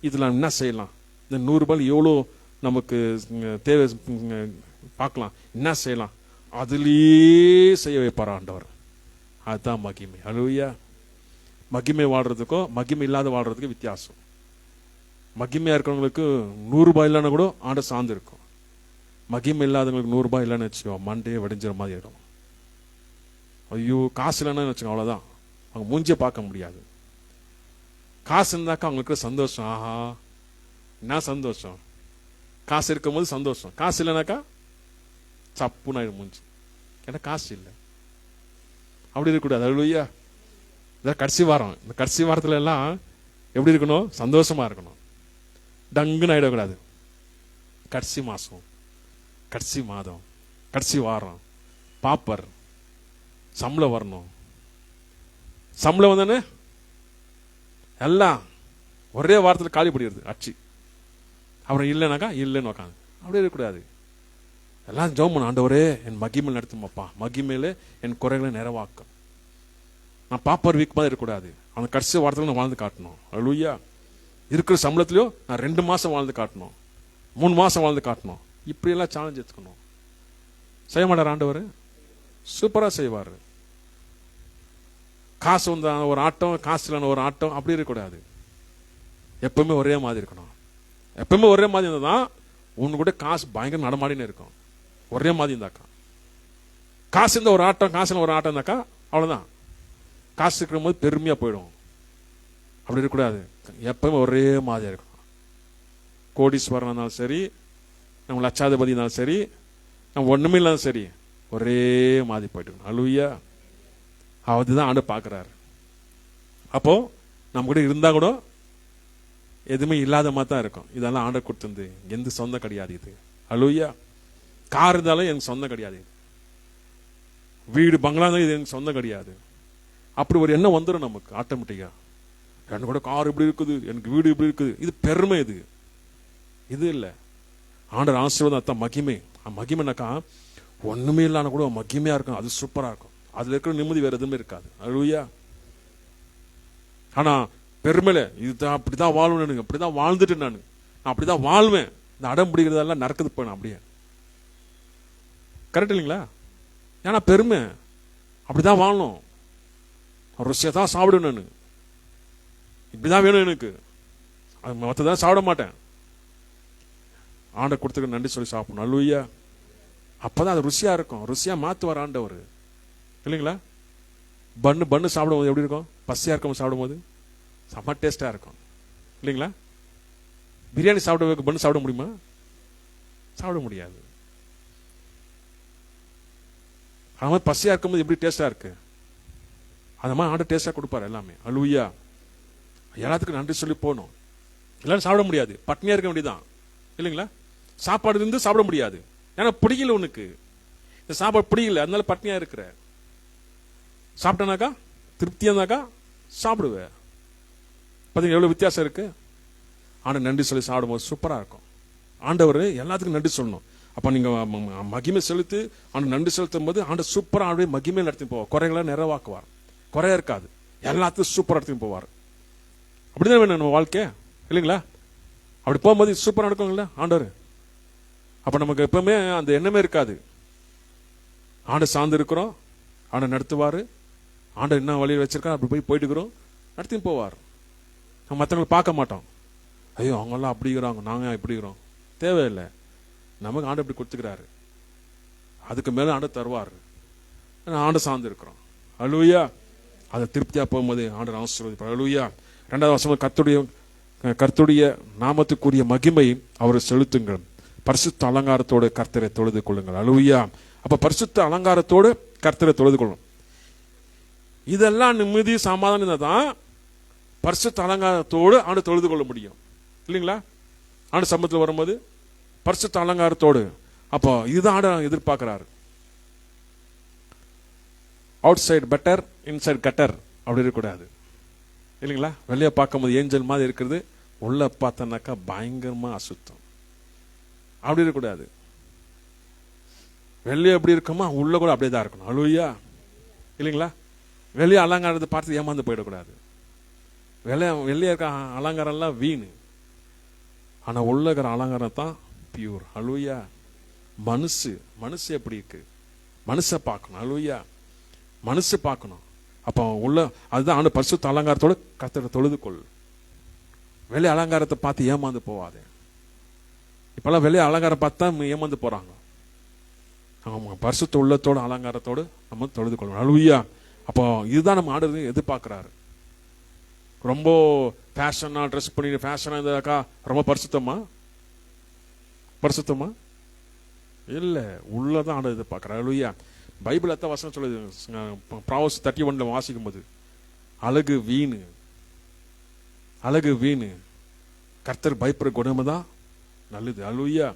இதுல என்ன செய்யலாம், இந்த 100 ரூபாய் எவ்வளோ நமக்கு தேவை பார்க்கலாம், என்ன செய்யலாம், அதுலயே செய்ய வைப்பார் ஆண்டவர். அதுதான் மகிமை. அல்லேலூயா. மகிமை வாழ்றதுக்கும் மகிமை இல்லாத வாழ்றதுக்கு வித்தியாசம். மகிமையா இருக்கிறவங்களுக்கு 100 ரூபாய் இல்லைன்னா கூட ஆண்ட சார்ந்து இருக்கும். மகிமை இல்லாதவங்களுக்கு 100 ரூபாய் இல்லைன்னு வச்சுக்கோ, மண்டையே வடிஞ்சிற மாதிரி ஆயிடும். ஐயோ காசு இல்லைன்னு வச்சுக்கோ, அவ்வளவுதான், அவங்க மூஞ்சிய பார்க்க முடியாது. காசு இருந்தாக்கா அவங்களுக்கு சந்தோஷம். ஆஹா என்ன சந்தோஷம், காசு இருக்கும் போது சந்தோஷம். காசு இல்லைனாக்கா சப்புன்னு ஆயிடும் மூஞ்சி. ஏன்னா காசு இல்லை. அப்படி இருக்கக்கூடாது. அல்லேலூயா. இதான் கடைசி வாரம். இந்த கடைசி வாரத்துல எல்லாம் எப்படி இருக்கணும்? சந்தோஷமா இருக்கணும். டங்குன்னு ஆயிடக்கூடாது. கடைசி மாசம், கடைசி மாதம், கடைசி வாரம், பாப்பர் சம்பளம் வரணும். சம்பளம் வந்தானே எல்லாம் ஒரே வாரத்தில் காலி பண்ணிடுது அச்சு. அப்புறம் இல்லைனாக்கா இல்லைன்னு உக்காந்து. அப்படியே இருக்கக்கூடாது. எல்லாம் ஜெபம் பண்ண, ஆண்டவரே என் மகிமையில் நடத்துமாப்பா, மகிமையில என் குறைகளை நிறைவாக்கும். நான் பாப்பர் வீக் மாதிரி இருக்கக்கூடாது. அந்த கடைசி வாரத்தில் நான் வாழ்ந்து காட்டணும். அல்லேலூயா. இருக்கிற சம்பளத்திலயோ நான் 2 மாசம் வாழ்ந்து காட்டணும், 3 மாசம் வாழ்ந்து காட்டணும். இப்படி எல்லாம் சேலஞ்ச் எடுத்துக்கணும். செய்ய மாட்டார் ஆண்டவர்? சூப்பரா செய்வாரு. காசு வந்த ஒரு ஆட்டம், காசு இல்லைன்னு ஒரு ஆட்டம், அப்படி இருக்கக்கூடாது. எப்பவுமே ஒரே மாதிரி இருக்கணும். எப்பவுமே ஒரே மாதிரி இருந்தாதான் உன்னு கூட காசு பயங்கர நடமாடினே இருக்கும். ஒரே மாதிரி இருந்தாக்கா, காசு இருந்த ஒரு ஆட்டம், காசுல ஒரு ஆட்டம் இருந்தாக்கா அவ்வளவுதான். காசு இருக்கிற போது பெருமையா போயிடும். அப்படி இருக்கக்கூடாது. எப்பவுமே ஒரே மாதிரியா இருக்கணும். கோடீஸ்வரன் இருந்தாலும் சரி, நம்ம லட்சாதிபதி இருந்தாலும் சரி, நம்ம ஒண்ணுமே இல்லாத சரி, ஒரே மாதிரி போயிட்டு இருக்கணும். அல்லேலூயா. அதுதான் ஆண்டு பாக்குறாரு. அப்போ நம்ம கூட இருந்தா கூட எதுவுமே இல்லாத மாதிரி தான் இருக்கும். இதெல்லாம் ஆண்டர் கொடுத்தது, எந்த சொந்தம் கிடையாது இது. அல்லேலூயா. கார் இருந்தாலும் எனக்கு சொந்தம் கிடையாது. வீடு பங்களா இருந்தாலும் இது எனக்கு சொந்தம் கிடையாது. அப்படி ஒரு எண்ணம் வந்துடும் நமக்கு ஆட்டோமேட்டிக்கா. எனக்கு கூட கார் இப்படி இருக்குது, எனக்கு வீடு இப்படி இருக்குது, இது பெருமை. இது இல்லை. ஆண்டர் ஆசீர்வாதம். அதான் மகிமை. மகிமைனாக்கா ஒண்ணுமே இல்லாம கூட மகிமையா இருக்கும். அது சூப்பரா இருக்கும். அதுல இருக்கிற நிம்மதி வேற எதுவுமே இருக்காது. அல்லேலூயா. ஆனா பெருமையில இதுதான் அப்படிதான் வாழ்வேன், அப்படிதான் வாழ்ந்துட்டு நான் அப்படிதான் வாழ்வேன், இந்த அடம் பிடிக்கிறதெல்லாம் நடக்குது போன அப்படியே. கரெக்ட் இல்லைங்களா? ஏன்னா பெருமை. அப்படிதான் வாழணும், ருசியா தான் சாப்பிடும், நான் இப்படிதான் வேணும் எனக்கு, அது மற்றதான் சாப்பிட மாட்டேன். ஆண்டை கொடுத்துக்க நன்றி சொல்லி சாப்பிடணும். அல்லேலூயா. அப்பதான் அது ருசியா இருக்கும். ருசியா மாத்துவார் ஆண்டவர் இல்லைங்களா? பண்ணு சாப்பிடும்போது எப்படி இருக்கும்? பசியா இருக்கும் சாப்பிடும்போது செம்ம டேஸ்டா இருக்கும் இல்லைங்களா? பிரியாணி சாப்பிட பண்ணு சாப்பிட முடியுமா? சாப்பிட முடியாது. அது மாதிரி பசியா இருக்கும்போது எப்படி டேஸ்டா இருக்கு, அந்த மாதிரி ஆண்டவர் டேஸ்டா கொடுப்பாரு எல்லாமே. அல்லேலூயா. எல்லாத்துக்கும் நன்றி சொல்லி போகணும். எல்லாரும் சாப்பிட முடியாது, பட்னியா இருக்க வேண்டியதான் இல்லைங்களா? சாப்பாடு இருந்து சாப்பிட முடியாது, ஏன்னா பிடிக்கல உனக்கு, இந்த சாப்பாடு பிடிக்கல, அதனால பட்னியா இருக்கிற. சாப்பிட்டனாக்கா திருப்தியா இருந்தாக்கா சாப்பிடுவேன். பார்த்தீங்க எவ்வளவு வித்தியாசம் இருக்கு. ஆண்டவர் நன்றி சொல்லி சாப்பிடும்போது சூப்பரா இருக்கும். ஆண்டவர் எல்லாத்துக்கும் நன்றி சொல்லணும். அப்ப நீங்க மகிமை செலுத்து ஆண்டு நன்றி செலுத்தும் போது ஆண்டவர் சூப்பரா ஆண்டு மகிமை நடத்தி போவார். குறைகளை நிறைவாக்குவார். குறையா இருக்காது, எல்லாத்துக்கும் சூப்பரா நடத்தி போவார். அப்படிதான் வேணும் நம்ம வாழ்க்கை இல்லைங்களா? அப்படி போகும்போது சூப்பரா நடக்குங்களா ஆண்டவர். அப்ப நமக்கு எப்பவுமே அந்த எண்ணமே இருக்காது. ஆண்டை சார்ந்து இருக்கிறோம், ஆண்டை நடத்துவார். ஆண்டை என்ன வழியில் வச்சிருக்கா அப்படி போயிட்டு இருக்கிறோம், நடத்தின்னு போவார். நம்ம மற்றவங்களை பார்க்க மாட்டோம், ஐயோ அவங்கெல்லாம் அப்படி இருக்கிறாங்க நாங்கள் இப்படி இருக்கிறோம். தேவையில்லை, நமக்கு ஆண்டை இப்படி கொடுத்துக்கிறாரு, அதுக்கு மேலே ஆண்டை தருவார். ஆண்டை சார்ந்து இருக்கிறோம். அல்லேலூயா. அதை திருப்தியா போகும்போது ஆண்டவர் ஆசீர்வதிப்பார். அல்லேலூயா. 2வது வசனம், கர்த்தருடைய நாமத்துக்குரிய மகிமை அவரை செலுத்துங்கள், பரிசுத்த அலங்காரத்தோடு கர்த்தரை தொழுது கொள்ளுங்கள். அல்லேலூயா. அப்ப பரிசுத்த அலங்காரத்தோடு கர்த்தரை தொழுது கொள்ளும். இதெல்லாம் நிம்மதி சமாதானம் தான் பரிசுத்த அலங்காரத்தோடு ஆண்டு தொழுது கொள்ள முடியும், இல்லைங்களா? ஆண்டு சம்பளத்தில் வரும்போது பரிசுத்த அலங்காரத்தோடு. அப்போ இதுதான் ஆண்டு எதிர்பார்க்கிறாரு. Outside better, inside cutter அப்படி இருக்கக்கூடாது, இல்லைங்களா? வெளியே பார்க்கும்போது ஏஞ்சல் மாதிரி இருக்கிறது, உள்ள பார்த்தனாக்கா பயங்கரமா அசுத்தம். அப்படி இருக்கக்கூடாது. வெளியே எப்படி இருக்கோமா உள்ள கூட அப்படியே தான் இருக்கணும். அல்லேலூயா. இல்லைங்களா? வெளியே அலங்காரத்தை பார்த்து ஏமாந்து போயிடக்கூடாது. வெளியே இருக்க அலங்காரம் எல்லாம் வீணு, ஆனா உள்ள இருக்கிற அலங்காரம் தான் பியூர். அல்லேலூயா. மனசு எப்படி இருக்கு, மனுஷ பார்க்கணும். அல்லேலூயா. மனசு பார்க்கணும். அப்போ உள்ள அதுதான் ஆண்டு பரிசுத்த அலங்காரத்தோடு கர்த்தரை தொழுது கொள். வெளியே அலங்காரத்தை பார்த்து ஏமாந்து போவாதே. இப்பெல்லாம் வெளியே அலங்காரம் பார்த்து தான் ஏமாந்து போறாங்க. பரிசுத்த உள்ளத்தோடு அலங்காரத்தோடு நம்ம தொழுது கொள்ளணும். அல்லேலூயா. அப்போ இதுதான் நம்ம ஆண்டவர் எதிர்பார்க்கிறாரு. ரொம்ப ஃபேஷனா ட்ரெஸ் பண்ணி ஃபேஷனா இருந்தாக்கா ரொம்ப பரிசுத்தமா இல்ல, உள்ளதான் ஆண்டவர் எதிர்பார்க்கிறார். அல்லேலூயா. பைபிள் எத்த வசனம் சொல்லுது, ப்ராவர்ஸ் 31 வாசிக்கும் போது, அழகு வீணு, கர்த்தர் பயப்படுற குணம் தான் நல்லது. அல்லேலூயா.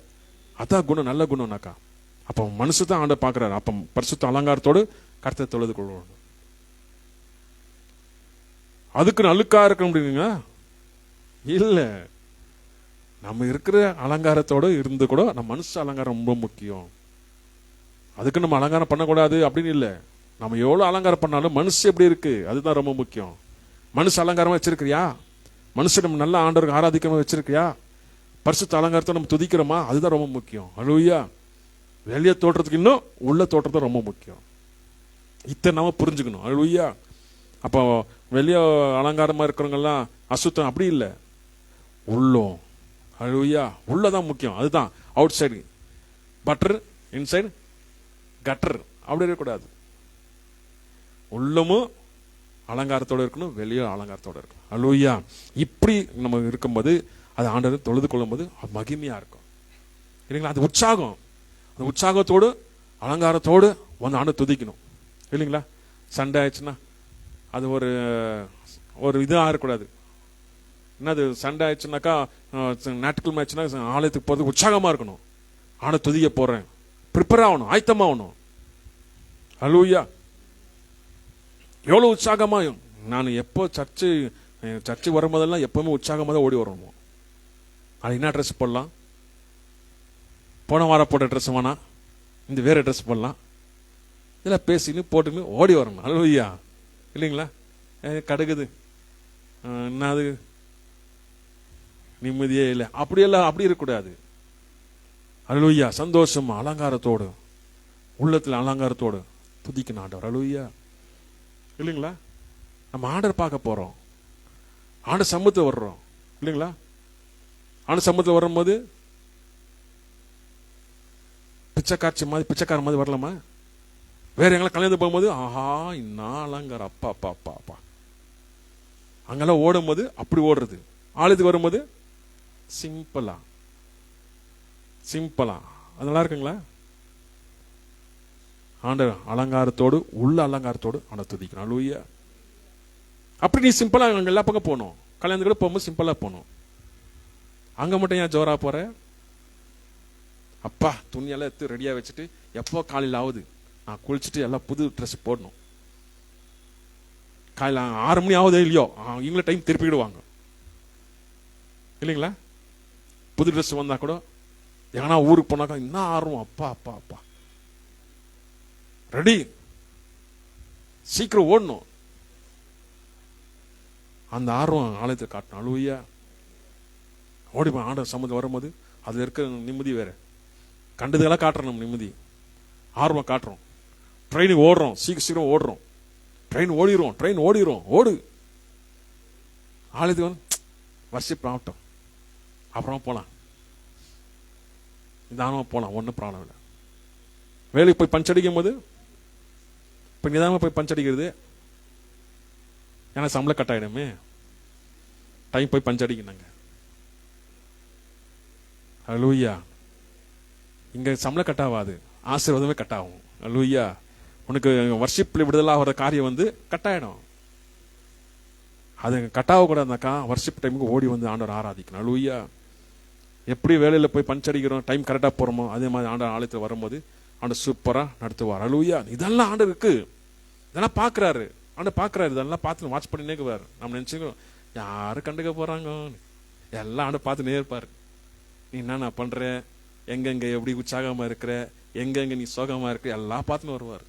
அதான் குணம், நல்ல குணம்னாக்கா. அப்ப மனசு தான் ஆண்டவர் பார்க்கிறாரு. அப்ப பரிசுத்த அலங்காரத்தோடு கர்த்தர் தொழுது கொள்வோம். அதுக்கு அழுக்கா இருக்க முடியுங்க? இல்ல, நம்ம இருக்கிற அலங்காரத்தோடு இருந்து கூட நம்ம மனுஷ அலங்காரம் ரொம்ப முக்கியம். அதுக்கு நம்ம அலங்காரம் பண்ணக்கூடாது அப்படின்னு இல்லை. நம்ம எவ்வளவு அலங்காரம் பண்ணாலும் மனுஷ எப்படி இருக்கு அதுதான் ரொம்ப முக்கியம். மனுஷ அலங்காரமா வச்சிருக்கிறியா? மனுஷன் நம்ம நல்ல ஆண்டவருக்கு ஆராதிக்காம வச்சிருக்கியா? பரிசுத்த அலங்காரத்தை நம்ம துதிக்கிறோமா? அதுதான் ரொம்ப முக்கியம். அல்லேலூயா. வெளியே தோற்றத்துக்கு இன்னும் உள்ள தோற்றத்தை ரொம்ப முக்கியம். இதை நம்ம புரிஞ்சுக்கணும். அல்லேலூயா. அப்போ வெளியே அலங்காரமா இருக்கிறவங்க எல்லாம் அசுத்தம் அப்படி இல்லை, உள்ளம். அல்லேலூயா. உள்ளதான் முக்கியம். அதுதான் out side butter, inside cutter அப்படி இருக்கக்கூடாது. உள்ளமும் அலங்காரத்தோடு இருக்கணும், வெளியே அலங்காரத்தோடு இருக்கணும். அல்லேலூயா. இப்படி நம்ம இருக்கும்போது அது ஆண்டவர் தொழுது கொள்ளும் போது அது மகிமையா இருக்கும், இல்லைங்களா? அது உற்சாகம், அந்த உற்சாகத்தோடு அலங்காரத்தோடு வந்து ஆண்டு துதிக்கணும், இல்லைங்களா? சண்டை ஆயிடுச்சுன்னா அது ஒரு இதாக இருக்கக்கூடாது. என்னது சண்டை ஆயிடுச்சுனாக்கா, ஞாயிற்றுக்கிழமை ஆயிடுச்சுன்னா ஆலயத்துக்கு போகிறதுக்கு உற்சாகமா இருக்கணும். ஆண்டை துதிக்க போறேன், ப்ரிப்பேர் ஆகணும், ஆயத்தமாகணும். அல்லேலூயா. எவ்வளவு உற்சாகமா! நான் எப்போ சர்ச்சு வரும்போதெல்லாம் எப்பவுமே உற்சாகமாக தான் ஓடி வரணும். அது என்ன ட்ரெஸ் போடலாம், போன வாரம் போட்ட ட்ரெஸ் வேணா, இந்த வேற ட்ரெஸ் போடலாம், இதெல்லாம் பேசின்னு போட்டுன்னு ஓடி வரணும். அல்லேலூயா. இல்லைங்களா? கடுகுது என்னது நிம்மதியே இல்லை, அப்படியெல்லாம் அப்படி இருக்கக்கூடாது. அல்லேலூயா. சந்தோஷமா அலங்காரத்தோடு, உள்ளத்தில் அலங்காரத்தோடு துதிக்கணும் ஆண்டவர். அல்லேலூயா. இல்லைங்களா? நம்ம ஆண்டவர் பார்க்க போறோம், ஆண்டு சமூகத்தில் வர்றோம், இல்லைங்களா? ஆண்டு சமூகத்தில் வரும்போது பிச்சைக்கார மாதிரி வரலாமா? வேற எங்களை கல்யாணம் போகும்போது ஆஹா இன்னும் அலங்காரம், அப்பா அப்பா அப்பா அப்பா, அங்கெல்லாம் ஓடும் போது அப்படி ஓடுறது. ஆலயத்துக்கு வரும்போது சிம்பிளா அது நல்லா இருக்குங்களா? ஆண்டவர் அலங்காரத்தோடு, உள்ள அலங்காரத்தோடு ஆண்டவர் துதிக்கணும். அல்லேலூயா. அப்படி நீ சிம்பிளா அங்க எல்லா பக்கம் போகணும். கல்யாணத்துக்கு கூட போகும்போது சிம்பிளா போகணும். அங்க மட்டும் ஏன் ஜோரா போற? அப்பா துணியெல்லாம் எடுத்து ரெடியா வச்சுட்டு எப்போ காலையில் ஆகுது நான் குளிச்சுட்டு எல்லாம் புது ட்ரெஸ் போடணும். காலையில் 6 மணி ஆகுதோ இல்லையோ இவங்கள டைம் திருப்பிடுவாங்க, இல்லைங்களா? புது ட்ரெஸ் வந்தா கூட எங்கன்னா ஊருக்கு போனாக்கா இன்னும் ஆர்வம், அப்பா அப்பா அப்பா ரெடி, சீக்கிரம் ஓடணும். அந்த ஆர்வம் ஆலயத்தை காட்டணும். அல்லேலூயா. ஓடிப்போம் ஆண்டவர் சம்மந்தம் வரும்போது அதுல இருக்க நிம்மதி வேற. கண்டதுக்கெல்லாம் காட்டுறோம், நம்ம நிம்மதி ஆர்வம் காட்டுறோம். ட்ரெயினுக்கு ஓடுறோம், சீக்கிரம் ஓடுறோம், ட்ரெயின் ஓடிரும் ஓடு. ஆளுக்கு வந்து வர்ஷிப் ஆகட்டும், அப்புறமா போலாம், நிதானமா போலாம், ஒன்றும் ப்ராப்ளம் இல்லை. வேலைக்கு போய் பஞ்ச் அடிக்கும் போது இப்ப நிதானமா போய் பஞ்ச் அடிக்கிறது, ஏன்னா சம்பளம் கட் ஆயிடுமே, டைம் போய் பஞ்ச் அடிக்கணுங்க. அல்லேலூயா. இங்க சம்பளம் கட் ஆகாது, ஆசீர்வாதமே கட் ஆகும். அல்லேலூயா. உனக்கு வர்ஷிப்ல விடுதலா வர காரியம் வந்து கட் ஆயிடும். அது கட் ஆகக்கூடாதுனாக்கா வர்ஷிப் டைமுக்கு ஓடி வந்து ஆண்டவர் ஆராதிக்கணும். அல்லேலூயா. எப்படி வேலையில போய் பஞ்ச் அடிக்கிறோம், டைம் கரெக்டா போறோமோ, அதே மாதிரி ஆண்டவர் ஆலயத்தில் வரும்போது ஆண்டவர் சூப்பரா நடத்துவார். அல்லேலூயா. இதெல்லாம் ஆண்டவருக்கு இதெல்லாம் பாக்குறாரு, ஆண்டவர் பாக்குறாரு, இதெல்லாம் பார்த்து வாட்ச் பண்ணி நேக்குவார். நம்ம நினைச்சுக்கிறோம் யாரு கண்டுக்க போறாங்க, எல்லாம் ஆண்டவர் பார்த்து நேர்ப்பாரு. நீ என்ன பண்ற, எங்கெங்க எப்படி உற்சாகமா இருக்கிற, எங்கெங்க நீ சோகமா இருக்கிற, எல்லாம் பார்த்துன்னு வருவார்.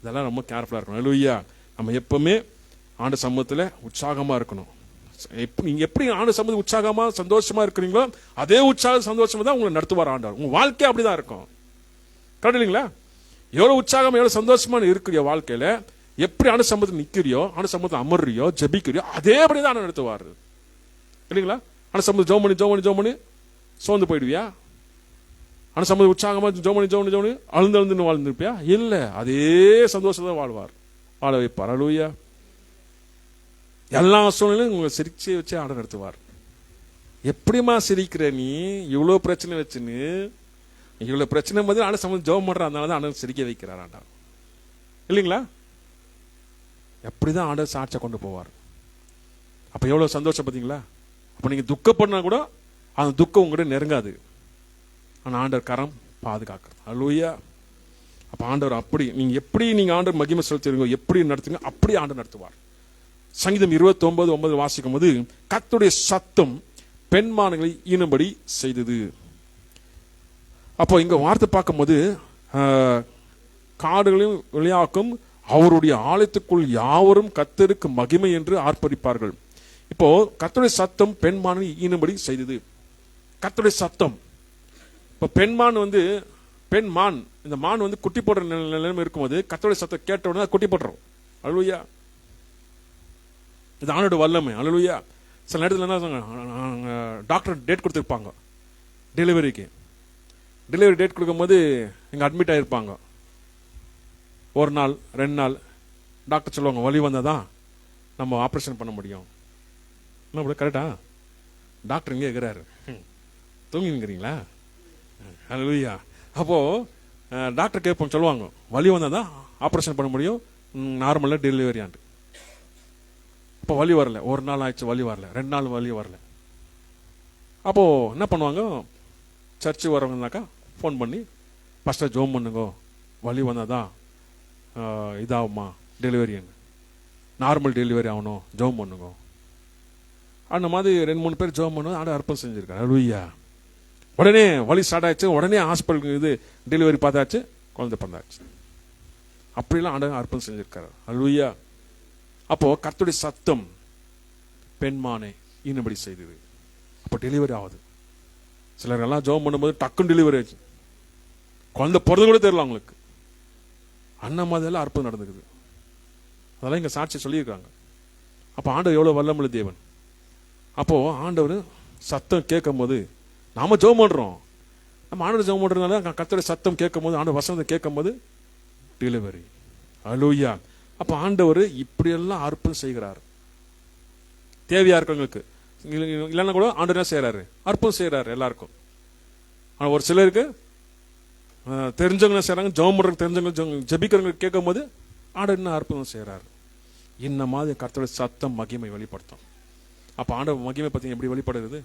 இதெல்லாம் ரொம்ப கேர்ஃபுல்லா இருக்கணும். அல்லேலூயா. நம்ம எப்பவுமே ஆண்டு சமூகத்துல உற்சாகமா இருக்கணும். நீங்க எப்படி ஆண்டு சமூகத்தில் உற்சாகமா சந்தோஷமா இருக்கிறீங்களோ அதே உற்சாக சந்தோஷமா தான் உங்களை நடத்துவார் ஆண்டவர். உங்க வாழ்க்கை அப்படிதான் இருக்கும். கரெக்ட் இல்லைங்களா? எவ்வளவு உற்சாகம் எவ்வளவு சந்தோஷமா இருக்கிற வாழ்க்கையில எப்படி ஆண்டு சமூகத்தில் நிக்கிறியோ, ஆண்டு சமூகத்தில் அமர்றியோ, ஜெபிக்கிறியோ, அதே அப்படிதான் நடத்துவார். இல்லைங்களா? ஆண்டு சமூகத்தில் ஜோம் பண்ணி சோர்ந்து போயிடுவியா? ஆனா சம்பந்த உற்சாகமா ஜோமணி அழுந்து வாழ்ந்துருப்பியா? இல்ல, அதே சந்தோஷம் தான் வாழ்வார், வாழ வைப்பார். அல்லேலூயா. எல்லா சூழ்நிலையும் உங்களை சிரிச்சு வச்சு ஆட நடத்துவார். எப்படிமா சிரிக்கிற நீ, இவ்வளவு பிரச்சனை வச்சுன்னு, இவ்வளவு பிரச்சனை மாதிரி ஆட சம்பந்தம் ஜோம் பண்ற, அதனாலதான் ஆண்டவர் சிரிக்க வைக்கிறார் ஆண்டவர். இல்லைங்களா? எப்படிதான் ஆண்டவர் சாட்சியை கொண்டு போவார். அப்ப எவ்வளவு சந்தோஷம் பார்த்தீங்களா? அப்ப நீங்க துக்கப்படனா கூட அந்த துக்கம் உங்ககிட்ட நெருங்காது. ஆனா ஆண்டவர் கரம் பாதுகாக்கிறது. அல்லேலூயா. அப்ப ஆண்டவர் அப்படி நீங்க ஆண்டவர் மகிமை செலுத்துறீங்க, எப்படி நடத்துங்க, அப்படி ஆண்டவர் நடத்துவார். சங்கீதம் 29:9 வாசிக்கும் போது, கர்த்தருடைய சத்தம் பெண்மான்களை ஈனும்படி செய்தது. அப்போ இங்க வார்த்தை பார்க்கும் போது, காடுகளையும் வெளியாக்கும் அவருடைய ஆலயத்துக்குள் யாவரும் கர்த்தருக்கு மகிமை என்று ஆர்ப்பரிப்பார்கள். இப்போ கர்த்தருடைய சத்தம் பெண்மான்களை ஈனும்படி செய்தது. கர்த்தருடைய சத்தம். இப்ப பெண்மான் வந்து இந்த மான் வந்து குட்டி போடுற நிலைமை இருக்கும்போது கர்த்தருடைய சத்தம் கேட்ட உடனே குட்டி போட்டுரும். அல்லேலூயா. இது ஆண்டோட வல்லமை. அல்லேலூயா. சில நேரத்தில் என்ன, டாக்டர் டேட் கொடுத்துருப்பாங்க டெலிவரிக்கு. டெலிவரி டேட் கொடுக்கும்போது இங்க அட்மிட் ஆயிருப்பாங்க. ஒரு நாள் 2 நாள் டாக்டர் சொல்லுவாங்க, வலி வந்தாதான் நம்ம ஆபரேஷன் பண்ண முடியும். என்ன கரெக்டா? டாக்டர் இங்கே இருக்கிறாரு, தூங்கிங்கிறீங்களா? அல்லேலூயா. அப்போ டாக்டர் கேட்போம், சொல்லுவாங்க, வலி வந்தாதான் ஆபரேஷன் பண்ண முடியும், நார்மலா டெலிவரி ஆண்டு. அப்போ வலி வரல, 1 நாள் ஆயிடுச்சு, வலி வரல, 2 நாள் வலி வரல. அப்போ என்ன பண்ணுவாங்க, சர்ச்சு வரவங்கனாக்கா ஃபோன் பண்ணி, ஃபர்ஸ்ட் ஜோம் பண்ணுங்க, வலி வந்தாதான் இதாகுமா டெலிவரி, நார்மல் டெலிவரி ஆகணும், ஜோம் பண்ணுங்க. அந்த மாதிரி 2-3 பேர் ஜோம் பண்ணுவோம். ஆண்டவர் அற்புதம் செஞ்சிருக்காரு. அல்லேலூயா. உடனே வலி ஸ்டார்ட் ஆயிடுச்சு, உடனே ஹாஸ்பிட்டலுக்கு இது டெலிவரி பார்த்தாச்சு, குழந்தை பிறந்தாச்சு. அப்படிலாம் ஆண்டவர் அற்புதம் செஞ்சிருக்காரு. அல்லேலூயா. அப்போ கர்த்தருடைய சத்தம் பெண்மானை ஈனும்படி செய்தது. அப்போ டெலிவரி ஆகுது. சிலர் எல்லாம் ஜோம் பண்ணும்போது டக்குன்னு டெலிவரி ஆச்சு, குழந்தை பிறந்து கூட தெரியல அவங்களுக்கு. அண்ணா மாதிரிலாம் அற்புதம் நடந்துக்குது. அதெல்லாம் இங்க சாட்சி சொல்லியிருக்காங்க. அப்போ ஆண்டவர் எவ்வளவு வல்லமுள்ள தேவன். அப்போ ஆண்டவர் சத்தம் கேட்கும் போது நாம ஜெபம் பண்றோம், நம்ம ஆண்டவர் ஜெபம் பண்றதுனால கர்த்தருடைய சத்தம் கேட்கும் போது, ஆண்டவர் வசனத்தை கேட்கும் போது டெலிவரி. அல்லேலூயா. அப்ப ஆண்டவர் இப்படி எல்லாம் அற்புதம் செய்கிறார். தேவையா இருக்கிறவங்களுக்கு இல்லைன்னா கூட ஆண்டவர் என்ன செய்யறாரு, அற்புதம் செய்யறாரு எல்லாருக்கும். ஆனா ஒரு சிலருக்கு தெரிஞ்சவங்க என்ன செய்யறாங்க, ஜெபம் பண்றவங்க தெரிஞ்சவங்க ஜெபிக்கிறவங்க கேட்கும் போது ஆண்டவர் என்ன அற்புதம் செய்யறாரு. இந்த மாதிரி கர்த்தருடைய சத்தம் மகிமை வெளிப்படுத்தும். அப்ப ஆண்டவர் மகிமை பத்தி எப்படி வெளிப்படுறது?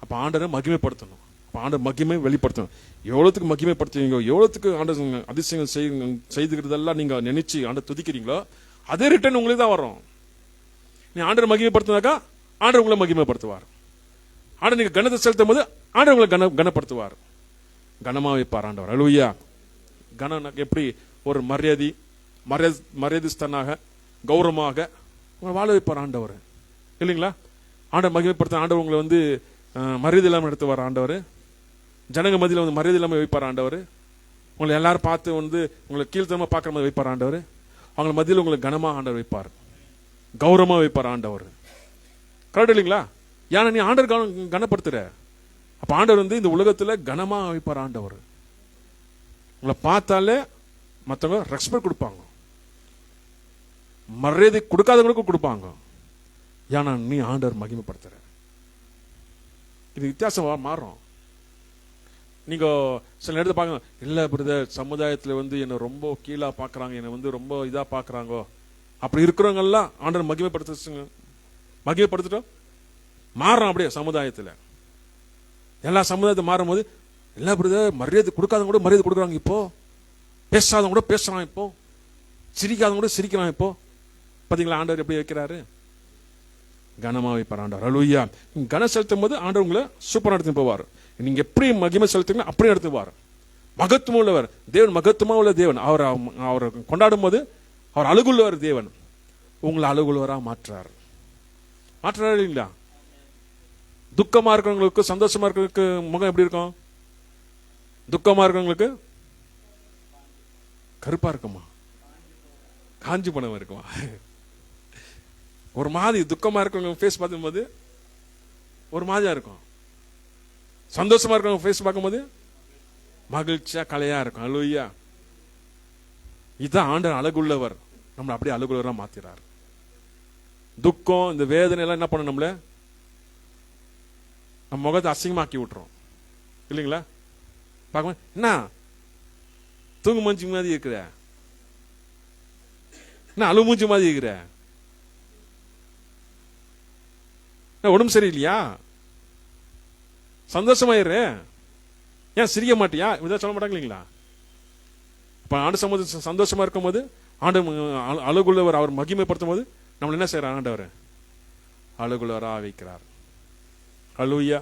அப்ப ஆண்டவரை மகிமைப்படுத்தணும். அப்ப ஆண்டவர் மகிமை வெளிப்படுத்தணும். எவ்வளவுக்கு மகிமைப்படுத்துவீங்க, எவ்வளவுக்கு ஆண்டவர் அதிசயங்கள் செய்துக்கிறதெல்லாம் நீங்க நினைச்சு ஆண்டவர் துதிக்கிறீங்களோ அதே ரிட்டர்ன் உங்களுக்கு தான் வரும். நீ ஆண்டவர் மகிமைப்படுத்தினாக்கா ஆண்டவர் உங்களை மகிமைப்படுத்துவார். ஆண்டவர் நீங்க கனத்தை செலுத்தும் போது ஆண்டவர் உங்களை கனப்படுத்துவார், கனமா வைப்பார் ஆண்டவர். அல்லேலூயா. கனம் எப்படி ஒரு மரியாதைஸ்தனாக கௌரவமாக வாழ வைப்பார் ஆண்டவர். இல்லைங்களா? ஆண்டவர் மகிமைப்படுத்த ஆண்டவர் உங்களை வந்து மரியாதை இல்லாமல் நடத்துவார் ஆண்டவர். ஜனங்க மத்தியில் வந்து மரியாதை இல்லாமல் வைப்பார் ஆண்டவர். உங்களை எல்லாரும் பார்த்து வந்து உங்களை கீழ்த்தனமா பார்க்குற மாதிரி வைப்பார் ஆண்டவர். அவங்கள மத்தியில் உங்களை கனமா ஆண்டவர் வைப்பார், கௌரவமா வைப்பார் ஆண்டவர். கரெக்ட் இல்லைங்களா? ஏன்னா நீ ஆண்டவர் கனப்படுத்துற. அப்ப ஆண்டவர் வந்து இந்த உலகத்துல கனமா வைப்பார் ஆண்டவர். உங்களை பார்த்தாலே மற்றவங்க ரெஸ்பெக்ட் கொடுப்பாங்க, மரியாதை கொடுக்காதவங்களுக்கும் கொடுப்பாங்க. ஏன்னா நீ ஆண்டவர் மகிமைப்படுத்துற. இது வித்தியாசம் மாறும். நீங்க சில நேரத்தை பாக்க, இல்ல பிரதர் சமுதாயத்துல வந்து என்ன ரொம்ப கீழா பாக்குறாங்க, என்ன வந்து ரொம்ப இதா பாக்குறாங்க, அப்படி இருக்கிறவங்க எல்லாம் ஆண்டவர் மகிமைப்படுத்திட்டோம் மாறுறோம். அப்படியே சமுதாயத்துல எல்லா சமுதாயத்தை மாறும் போது, இல்ல பிரதர் மரியாதை கொடுக்காதவங்க கூட மரியாதை கொடுக்குறாங்க, இப்போ பேசாதவங்க கூட பேசுறான், இப்போ சிரிக்காதவங்க கூட சிரிக்கிறான். இப்போ பாத்தீங்களா ஆண்டவர் எப்படி வைக்கிறாரு? கனமா வைப்பார் ஆண்டவர். அல்லேலூயா. கன செலுத்தும் போது ஆண்டவர் உங்களை சூப்பரா எடுத்து போவார். நீங்க எப்படி மகிமை செலுத்துங்க அப்படியே எடுத்துவார். மகத்துவம் உள்ளவர் தேவன், மகத்துவமா உள்ள தேவன். அவரை கொண்டாடும் போது அவர் அழகுள்ளவர் தேவன். உங்களை அழகுள்ளவரா மாற்றார் இல்லைங்களா? துக்கமா இருக்கிறவங்களுக்கு, சந்தோஷமா இருக்கிறவங்களுக்கு முகம் எப்படி இருக்கும்? துக்கமா இருக்கிறவங்களுக்கு கருப்பா இருக்குமா, காஞ்சி பணம் இருக்குமா? ஒரு மாதிரி துக்கமா இருக்கிறவங்க ஃபேஸ் பார்க்கும்போது ஒரு மாதிரியா இருக்கும். சந்தோஷமா இருக்கிறவங்க ஃபேஸ் பார்க்கும்போது மகிழ்ச்சியா கலையா இருக்கும். அல்லேலூயா. இதுதான் ஆண்டவர் அழகுள்ளவர். நம்மளை அப்படியே அழகுள்ளவரா மாத்திறார். துக்கம் இந்த வேதனை எல்லாம் என்ன பண்ண, நம்மள நம்ம முகத்தை அசிங்கமாக்கி விட்டுரும் இல்லைங்களா? பார்க்க என்ன தூங்கு மூஞ்சி மாதிரி இருக்கிற, என்ன அழு மூஞ்சி மாதிரி இருக்கிற, உடம்பு சரியில்லையா, சந்தோஷமாயிரு, ஏன் சிரிக்க மாட்டியா, இதான் சொல்ல மாட்டாங்க இல்லைங்களா? இப்ப ஆண்டு சமூகம் சந்தோஷமா இருக்கும் போது ஆண்டு அழகுள்ளவர் அவர் மகிமைப்படுத்தும் போது நம்மள என்ன செய்யறார்? ஆண்டவர் அழகுள்ளவரா வைக்கிறார். அல்லேலூயா.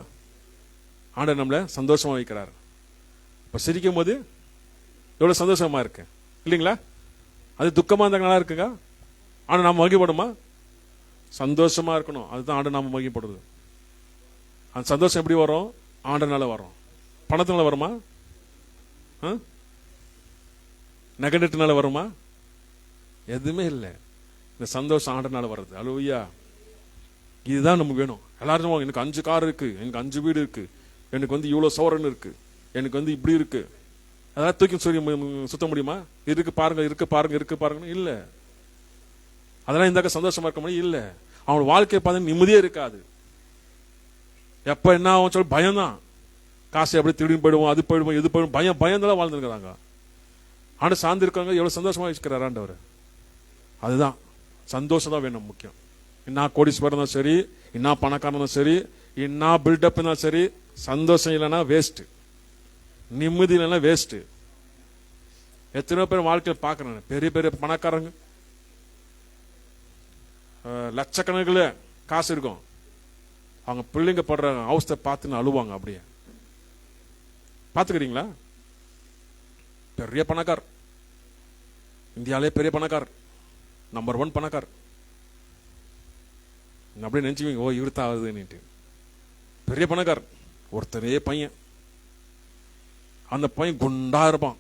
ஆண்டவர் நம்மள சந்தோஷமா வைக்கிறார். இப்ப சிரிக்கும் போது எவ்வளவு சந்தோஷமா இருக்கு இல்லைங்களா? அது துக்கமா இருந்தா நல்லா இருக்குங்க. ஆனா நாம மகிழ்ப்படுமா? சந்தோஷமா இருக்கணும். அதுதான் ஆண்டு நாம மகிழ்ப்படுது. அந்த சந்தோஷம் எப்படி வரும்? ஆண்டனால வரும். பணத்தினால வருமா? நெகட்டிவ்னால வருமா? எதுவுமே இல்லை. இந்த சந்தோஷம் ஆண்டனால வர்றது. அல்லேலூயா. இதுதான் நமக்கு வேணும். எல்லாரும் எனக்கு 5 கார் இருக்கு, எனக்கு 5 வீடு இருக்கு, எனக்கு வந்து இவ்வளவு சவரன் இருக்கு, எனக்கு வந்து இப்படி இருக்கு, அதெல்லாம் தூக்கி சுத்த முடியுமா? இருக்கு பாருங்க, இருக்கு பாருங்க, இருக்கு பாருங்க. இல்ல, அதெல்லாம் இந்த சந்தோஷமா இருக்க முடியும் இல்ல. அவனோட வாழ்க்கையை பார்த்து நிம்மதியே இருக்காது. எப்ப என்ன ஆகும் சொல்லி பயம்தான். காசு எப்படி திரும்பி போயிடுவோம், அது போயிடுவோம், இது போயிடும், பயம்தான் வாழ்ந்துருக்கிறாங்க. ஆனா சார்ந்து இருக்காங்க எவ்வளவு சந்தோஷமா வச்சுக்கிறார் ஆண்டவர். அதுதான் சந்தோஷம் தான் வேணும் முக்கியம். என்ன கோடீஸ்வரன் இருந்தாலும் சரி, என்ன பணக்காரன் இருந்தாலும் சரி, என்ன பில்டப் இருந்தாலும் சரி, சந்தோஷம் இல்லைன்னா வேஸ்ட், நிம்மதி இல்லைன்னா வேஸ்ட். எத்தனையோ பேர் வாழ்க்கையில் பார்க்கறேன், பெரிய பெரிய பணக்காரங்க, லட்சக்கணக்கில் காசு இருக்கும், அவங்க பிள்ளைங்க படுற அவஸ்தை பார்த்துன்னு அழுவாங்க. அப்படியே பார்த்துக்கிறீங்களா? பெரிய பணக்கார், இந்தியாவிலே பெரிய பணக்கார், நம்பர் 1 பணக்கார். அப்படியே நினைச்சுவீங்க, ஓ இவர் தான் ஆகுதுன்னுட்டு. பெரிய பணக்கார், ஒருத்தரே பையன். அந்த பையன் குண்டா இருப்பான்,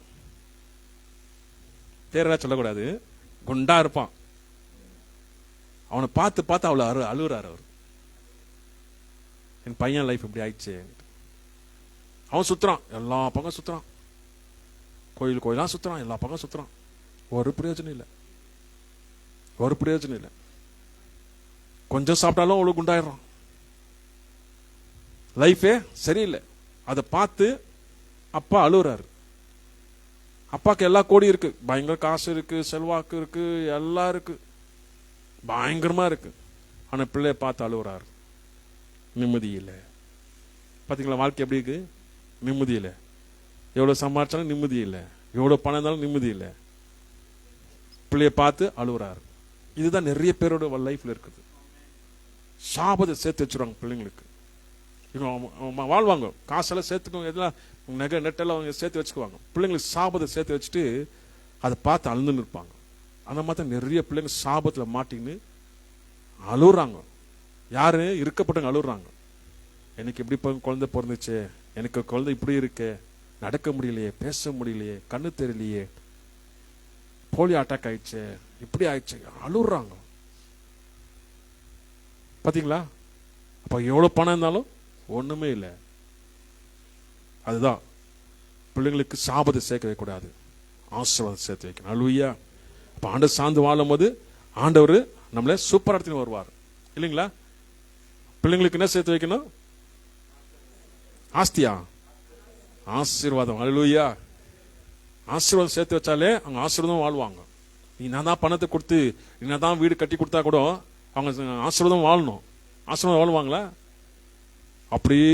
பேரெல்லாம் சொல்லக்கூடாது, குண்டா இருப்பான். அவனை பார்த்து பார்த்து அவ்வளவு அழுகுறாரு அவர். என் பையன் லைஃப் இப்படி ஆயிடுச்சு. அவன் சுத்துறான், எல்லா பக்கம் சுத்துறான், கோயில் கோயிலாம் சுத்துறான், எல்லா பக்கம் சுத்துறான். ஒரு பிரயோஜனம் இல்லை, ஒரு பிரயோஜனம் இல்லை. கொஞ்சம் சாப்பிட்டாலும் அவ்வளவு குண்டாயிடுறான். லைஃபே சரியில்லை. அதை பார்த்து அப்பா அழுகுறாரு. அப்பாக்கு எல்லா கோடி இருக்கு, பயங்கர காசு இருக்கு, செல்வாக்கு இருக்கு, எல்லாம் இருக்கு, பயங்கரமா இருக்கு. ஆனா பிள்ளைய பார்த்து அழுகுறாரு. நிம்மதி இல்லை. பாத்தீங்களா வாழ்க்கை எப்படி இருக்கு? நிம்மதி இல்லை. எவ்வளவு சம்பாதிச்சாலும் நிம்மதி இல்லை, எவ்வளவு பணம் இருந்தாலும் நிம்மதி இல்லை. பிள்ளைய பார்த்து அழுகுறாரு. இதுதான் நிறைய பேரோட லைஃப்ல இருக்குது. சாபத்தை சேர்த்து வச்சிருவாங்க பிள்ளைங்களுக்கு. இவங்க வாழ்வாங்க, காசெல்லாம் சேர்த்துக்குவாங்க, எல்லாம் நகை நெட்டெல்லாம் அவங்க சேர்த்து வச்சுக்குவாங்க. பிள்ளைங்களுக்கு சாபத்தை சேர்த்து வச்சுட்டு அதை பார்த்து அழுந்துன்னு இருப்பாங்க. அந்த மாதிரி நிறைய பிள்ளைங்க சாபத்துல மாட்டின்னு அழுகுறாங்க. யாரு? இருக்கப்பட்டவங்க அழுகுறாங்க. எனக்கு எப்படி குழந்தை பிறந்துச்சு, எனக்கு குழந்தை இப்படி இருக்கு, நடக்க முடியலையே, பேச முடியலையே, கண்ணு தெரியலையே, போலியோ அட்டாக் ஆயிடுச்சு, இப்படி ஆயிடுச்சு, அழுறாங்க. பாத்தீங்களா? அப்ப எவ்வளவு பணம் இருந்தாலும் ஒண்ணுமே இல்லை. அதுதான் பிள்ளைங்களுக்கு சாபத்தை சேர்க்க வைக்கக்கூடாது, ஆசீர்வாதம் சேர்த்து வைக்கணும். அல்லேலூயா. அப்ப ஆண்டவர் சார்ந்து வாழும் போது ஆண்டவர் நம்மள சூப்பர் இடத்துல வருவார் இல்லைங்களா? பிள்ளைங்களுக்கு என்ன சேர்த்து வைக்கணும்? ஆஸ்தியா? ஆசீர்வாதம். அல்லேலூயா. ஆசீர்வாதம் சேர்த்து வச்சாலே அவங்க ஆசீர்வாதம் வாழ்வாங்க. நீ நான் தான் பணத்தை கொடுத்து நீ தான் வீடு கட்டி கொடுத்தா கூட அவங்க ஆசீர்வாதம் வாழணும். ஆசீர்வாதம் வாழ்வாங்களா? அப்படியே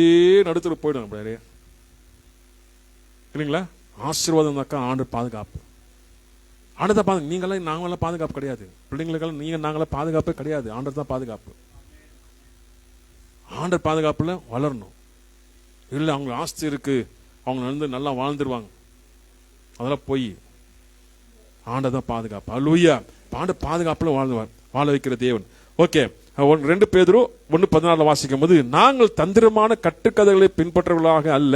நடுத்தர போயிடும் அப்படியே இல்லைங்களா? ஆசீர்வாதம் தாக்கா ஆண்டு பாதுகாப்பு. ஆண்டை பாதுகாப்பு. நீங்களாம் நாங்களாம் பாதுகாப்பு கிடையாது. பிள்ளைங்களுக்கெல்லாம் நீங்க நாங்களாம் பாதுகாப்பே கிடையாது. ஆண்டர் தான் பாதுகாப்பு. ஆண்டர் பாதுகாப்புல வளரணும். இல்லை அவங்க ஆஸ்தி இருக்கு, அவங்க வந்து நல்லா வாழ்ந்துருவாங்க, அதெல்லாம் போய் ஆண்டை தான் பாதுகாப்பு. அல்லேலூயா. ஆண்டர் பாதுகாப்புல வாழ்ந்துவார், வாழ வைக்கிற தேவன். ஓகே, 2 பேதுரு 1:14 வாசிக்கும் போது, நாங்கள் தந்திரமான கட்டுக்கதைகளை பின்பற்றவர்களாக அல்ல,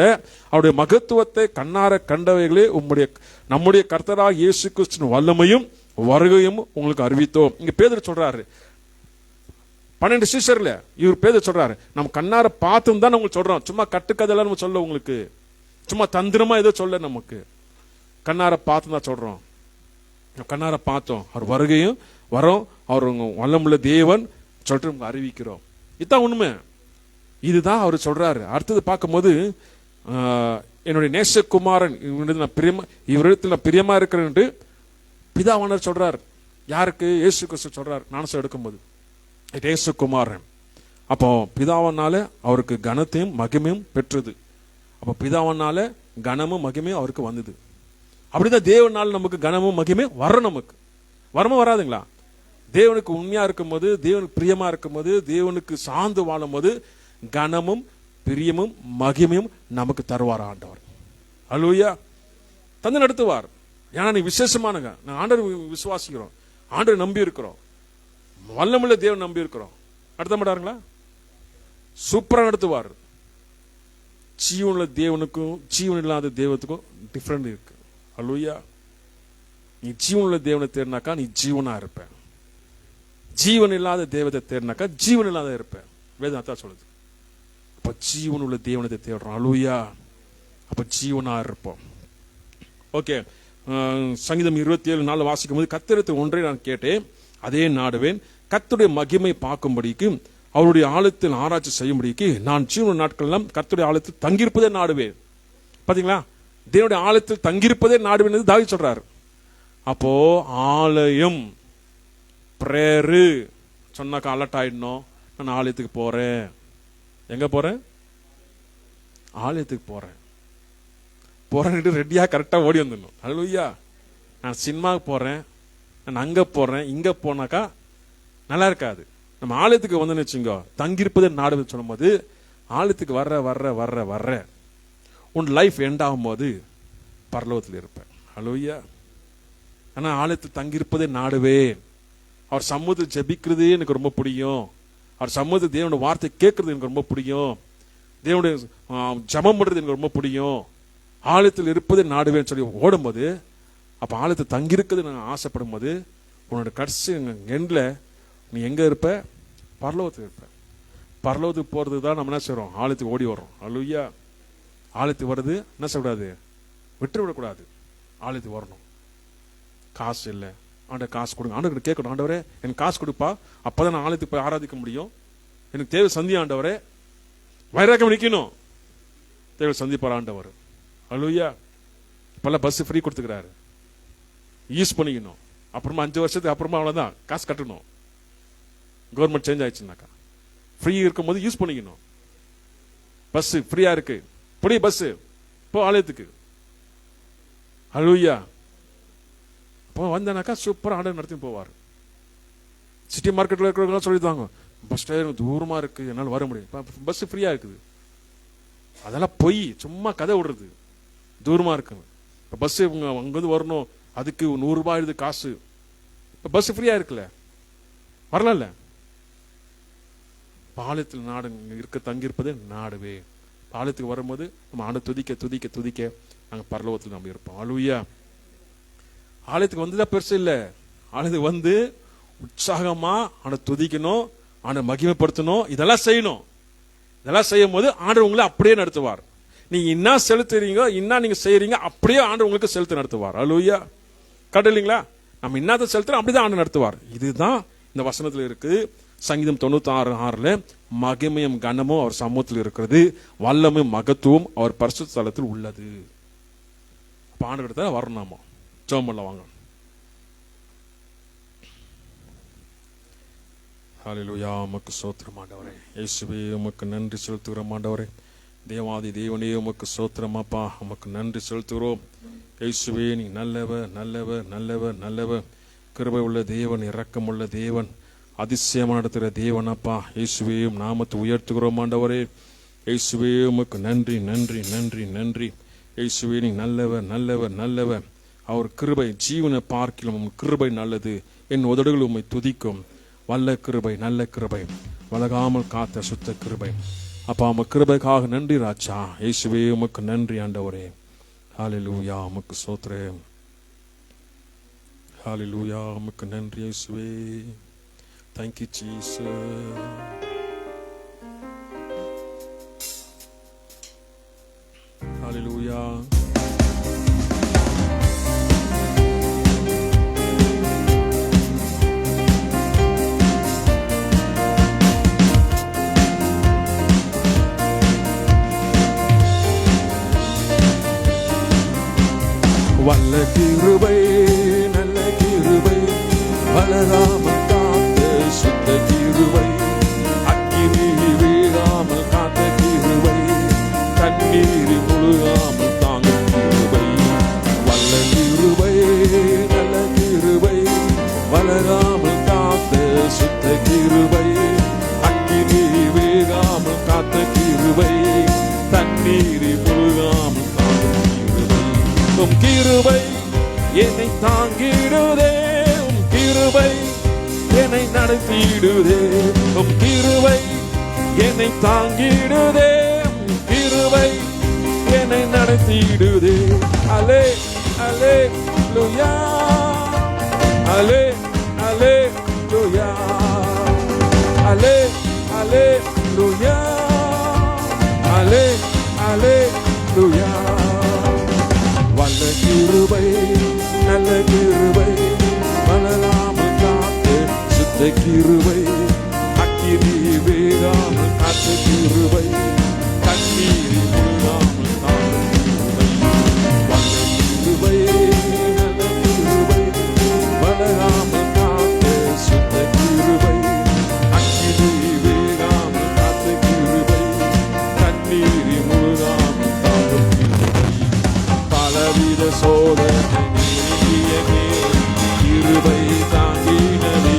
அவருடைய மகத்துவத்தை கண்ணார கண்டவைகளே நம்முடைய கர்த்தராகிய இயேசு கிறிஸ்துவின் வல்லமையும் வருகையும் உங்களுக்கு அறிவித்தோம். இங்க பேதுரு சொல்றாரு, 12 சீஷர்ல இவர் பேதுரு சொல்றாரு, நம்ம கண்ணார பார்த்தும் தான் உங்களுக்கு சொல்றோம். சும்மா கட்டுக்கதையெல்லாம் நம்ம சொல்ல உங்களுக்கு, சும்மா தந்திரமா ஏதோ சொல்ல, நமக்கு கண்ணார பார்த்து தான் சொல்றோம். கண்ணார பார்த்தோம், அவர் வருகையும் வரோம், அவர் வல்லமுள்ள தேவன் சொல்லிட்டு அறிவிக்கிறோம். இதுதான் உண்மை. இதுதான் அவர் சொல்றாரு. அடுத்தது பார்க்கும்போது, என்னுடைய நேசகுமாரன் இவரிடத்தில் நான் பிரியமா இருக்கிறேன் பிதாவானவர் சொல்றார். யாருக்கு? இயேசு கிறிஸ்து சொல்றார் ஞானஸ்நானம் எடுக்கும்போது, நேசகுமாரன். அப்போ பிதாவனால அவருக்கு கனத்தையும் மகிமையும் பெற்றது. அப்போ பிதாவனால கனமும் மகிமையும் அவருக்கு வந்தது. அப்படிதான் தேவனால் நமக்கு கனமும் மகிமையும் வரும். நமக்கு வரமா வராதுங்களா? தேவனுக்கு உண்மையா இருக்கும்போது, தேவனுக்கு பிரியமா இருக்கும்போது, தேவனுக்கு சார்ந்து வாழும் போது கனமும் பிரியமும் மகிமையும் நமக்கு தருவார் ஆண்டவர். அல்லேலூயா. தந்து நடத்துவார். ஏன்னா நீ விசேஷமானங்க. நாங்கள் ஆண்டவர் விசுவாசிக்கிறோம், ஆண்டவர் நம்பி இருக்கிறோம், வல்லமுள்ள தேவன் நம்பி இருக்கிறோம். நடத்த மாட்டாருங்களா? சூப்பரா நடத்துவார். ஜீவனுள்ள தேவனுக்கும் ஜீவன் இல்லாத தேவத்துக்கும் டிஃபரெண்ட் இருக்கு. அல்லேலூயா. நீ ஜீவனுள்ள தேவனை தேடினாக்கா நீ ஜீவனா இருப்ப. ஜீவன் இல்லாத தேவத்தை தேடினாக்கா ஜீவன் இல்லாத இருப்பேன். வேதம் அதான் சொல்லுது. அப்ப ஜீவன் உள்ள தேவனத்தை தேடுறோம். அல்லேலூயா. அப்ப ஜீவனா இருப்போம். ஓகே, சங்கீதம் 27:4 வாசிக்கும் போது, கர்த்தரிடத்தில் ஒன்றை நான் கேட்டேன், அதே நாடுவேன், கர்த்தருடைய மகிமை பார்க்கும்படிக்கு அவருடைய ஆழத்தில் ஆராய்ச்சி செய்யும்படிக்கு நான் ஜீவன நாட்கள் எல்லாம் கர்த்தருடைய ஆழத்தில் தங்கியிருப்பதே நாடுவேன். பாத்தீங்களா? தேவனுடைய ஆழத்தில் தங்கியிருப்பதே நாடுவேன் தாவீது சொல்றாரு. அப்போ ஆலயம் பிரேயரு சொன்னாக்கா அலர்ட் ஆயிடணும். நான் ஆலயத்துக்கு போறேன். எங்க போறேன்? ஆலயத்துக்கு போறேன். போறேன்னு ரெடியா கரெக்டா ஓடி வந்துடணும். அல்லேலூயா. நான் சினிமாவுக்கு போறேன், நான் அங்க போறேன், இங்க போனாக்கா நல்லா இருக்காது. நம்ம ஆலயத்துக்கு வந்து வச்சுங்க, தங்கியிருப்பதே நாடு சொல்லும் போது, ஆலயத்துக்கு வர்ற வர்ற வர்ற வர்ற உன் லைஃப் எண்ட் ஆகும் போது பரலோகத்தில் இருப்பேன். அல்லேலூயா. ஆனா ஆலயத்தில் தங்கியிருப்பதே நாடுவே. அவர் சமூகத்தில் ஜெபிக்கிறது எனக்கு ரொம்ப பிடிக்கும். அவர் சமூகத்தில் தேவனுடைய வார்த்தை கேட்கறது எனக்கு ரொம்ப பிடிக்கும். தேவனுடைய ஜெபம் பண்றது எனக்கு ரொம்ப பிடிக்கும். ஆலயத்தில் இருப்பதே நாடுவேன்னு சொல்லி ஓடும்போது, அப்ப ஆலயத்தை தங்கியிருக்கிறது நான் ஆசைப்படும் போது, உன்னோட கடைசி எண்ட்ல நீ எங்க இருப்ப? பரலோகத்தில் இருப்ப. பரலோகத்துக்கு போறது தான் நம்ம என்ன செய்றோம்? ஆலயத்துக்கு ஓடி வர்றோம். அல்லேலூயா. ஆலயத்துக்கு வர்றது என்ன செய்யக்கூடாது? விட்டு விடக்கூடாது. ஆலயத்துக்கு வரணும். காசு இல்லை, ஆண்டவர் காசு கொடுங்க. ஆண்டவர் கேட்கணும், ஆண்டவரே எனக்கு காசு கொடுப்பா, அப்பதான் நான் ஆலயத்துக்கு போய் ஆராதிக்க முடியும். எனக்கு தேவை சந்தி ஆண்டவரே. வைராக்கியம் நிக்கணும், தேவை சந்திப்பார் ஆண்டவர். அல்லேலூயா. இப்பெல்லாம் பஸ் ஃப்ரீ கொடுத்துக்கிறாரு, யூஸ் பண்ணிக்கணும். அப்புறமா 5 வருஷத்துக்கு அப்புறமா அவ்வளவுதான் காசு கட்டணும். கவர்மெண்ட் சேஞ்ச் ஆயிடுச்சுனாக்கா ஃப்ரீ இருக்கும் போது யூஸ் பண்ணிக்கணும். பஸ் ஃப்ரீயா இருக்கு, புடி பஸ் போ ஆலயத்துக்கு. அல்லேலூயா. இப்போ வந்தனாக்கா சூப்பராக ஆண்டவர் நடத்தி போவார். சிட்டி மார்க்கெட்டில் இருக்கிறவங்க சொல்லிடுவாங்க, பஸ் ஸ்டாண்ட் தூரமாக இருக்கு, என்னால் வர முடியும். பஸ் ஃப்ரீயாக இருக்குது. அதெல்லாம் பொய், சும்மா கதை விடுறது. தூரமாக இருக்குங்க. இப்போ பஸ் அங்கேருந்து வரணும், அதுக்கு 100 ரூபாய் எழுது காசு. இப்போ பஸ் ஃப்ரீயாக இருக்குல்ல, வரலாம்ல. பாலத்தில் நாடு இருக்க தங்கியிருப்பதே நாடுவே. பாலத்துக்கு வரும்போது நம்ம ஆண்டு துதிக்க துதிக்க துதிக்க நாங்கள் பரலோகத்தில் நம்ம இருப்போம். அல்லேலூயா. ஆலயத்துக்கு வந்துதான் பெருசு இல்லை. ஆலயத்துக்கு வந்து உற்சாகமா ஆண்டை துதிக்கணும், ஆண்டை மகிமைப்படுத்தணும், இதெல்லாம் செய்யணும். இதெல்லாம் செய்யும் போது ஆண்டவர் உங்களை அப்படியே நடத்துவார். நீங்க என்ன செலுத்துறீங்க, என்ன நீங்க செய்யறீங்க, அப்படியே ஆண்டவர் உங்களுக்கு செலுத்து நடத்துவார். அல்லேலூயா. இல்லைங்களா? நம்ம என்னத்தை செலுத்துறோம் அப்படிதான் ஆண்டு நடத்துவார். இதுதான் இந்த வசனத்தில் இருக்கு. சங்கீதம் 96:6 மகிமையும் கனமும் அவர் சமூகத்தில் இருக்கிறது, வல்லமும் மகத்துவம் அவர் பரிசுத்த ஸ்தலத்தில் உள்ளது. ஆண்டு வரணும். நாம ஜெபம் பண்ண வாங்க. ஹல்லேலூயா. உமக்கு ஸ்தோத்திரம் ஆண்டவரே. இயேசுவே உமக்கு நன்றி செலுத்துகிறோம் ஆண்டவரே. தேவாதி தேவனே உமக்கு ஸ்தோத்திரம் அப்பா. உமக்கு நன்றி செலுத்துகிறோம். இயேசுவே நீ நல்லவர், நல்லவர், நல்லவர், நல்லவர். கிருபை உள்ள தேவன், இரக்கமுள்ள தேவன், அதிசயமா நடத்துகிற தேவன் அப்பா. இயேசுவே நாமத்தை உயர்த்துகிறோம் ஆண்டவரே. இயேசுவே உமக்கு நன்றி, நன்றி, நன்றி, நன்றி. இயேசுவே நீ நல்லவர், நல்லவர், நல்லவர். அவர் கிருபை ஜீவனை பார்க்கிலும் கிருபை நல்லது. என் உதடுகள் உம்மை துதிக்கும். வல்ல கிருபை, நல்ல கிருபை, வளகாமல் காத்த சுத்த கிருபை அப்பா. உமக்கு கிருபைக்காக நன்றி ராஜா. இயேசுவே உமக்கு நன்றி ஆண்டவரே. ஹல்லேலூயா. உமக்கு ஸ்தோத்திரம். ஹல்லேலூயா. உமக்கு நன்றி இயேசுவே. Thank you Jesus. Hallelujah. வல்ல கிருபை, நல்ல கிருபை, வளராமல் காத்த சுத்த கிருபை, அக்கினி வீழாமல் காத்த கிருபை, தண்ணீர் முழுகாமல் தாங்கும் கிருபை. வல்ல கிருபை, நல்ல கிருபை, வளராமல் காத்த சுத்த கிருபை, அக்கினி வீழாமல் காத்த கிருபை, தண்ணீர் முழுகாமல் தாங்கும் கிருபை. உம் கிருபை என்னை தாங்கிடுதே, உம் கிருபை என்னை நடத்திடுதே, உம் கிருபை என்னை தாங்கிடுதே, உம் கிருபை என்னை நடத்திடுதே. அலே அலே லூயா, அலே அலே லூயா, அலே அலே லூயா, அலே அலே லூயா. வல்ல கிருபை, நல்ல கிருபை, வளராமல் காத்து சுத்த கிருபை, அக்கினி வேகாமல் காத்த கிருபை, தண்ணீர் முழுகாமல் தாங்கும் கிருபை. வல்ல கிருபை, நல்ல கிருபை, வளராமல் காத்த சுத்த கிருபை, அக்கினி வேகாமல் காத்த கிருபை, தண்ணீர் முழுகாமல் தாங்கும் கிருபை. பலவித சோதனை நீங்கியமே கிருபை தாங்கினதே,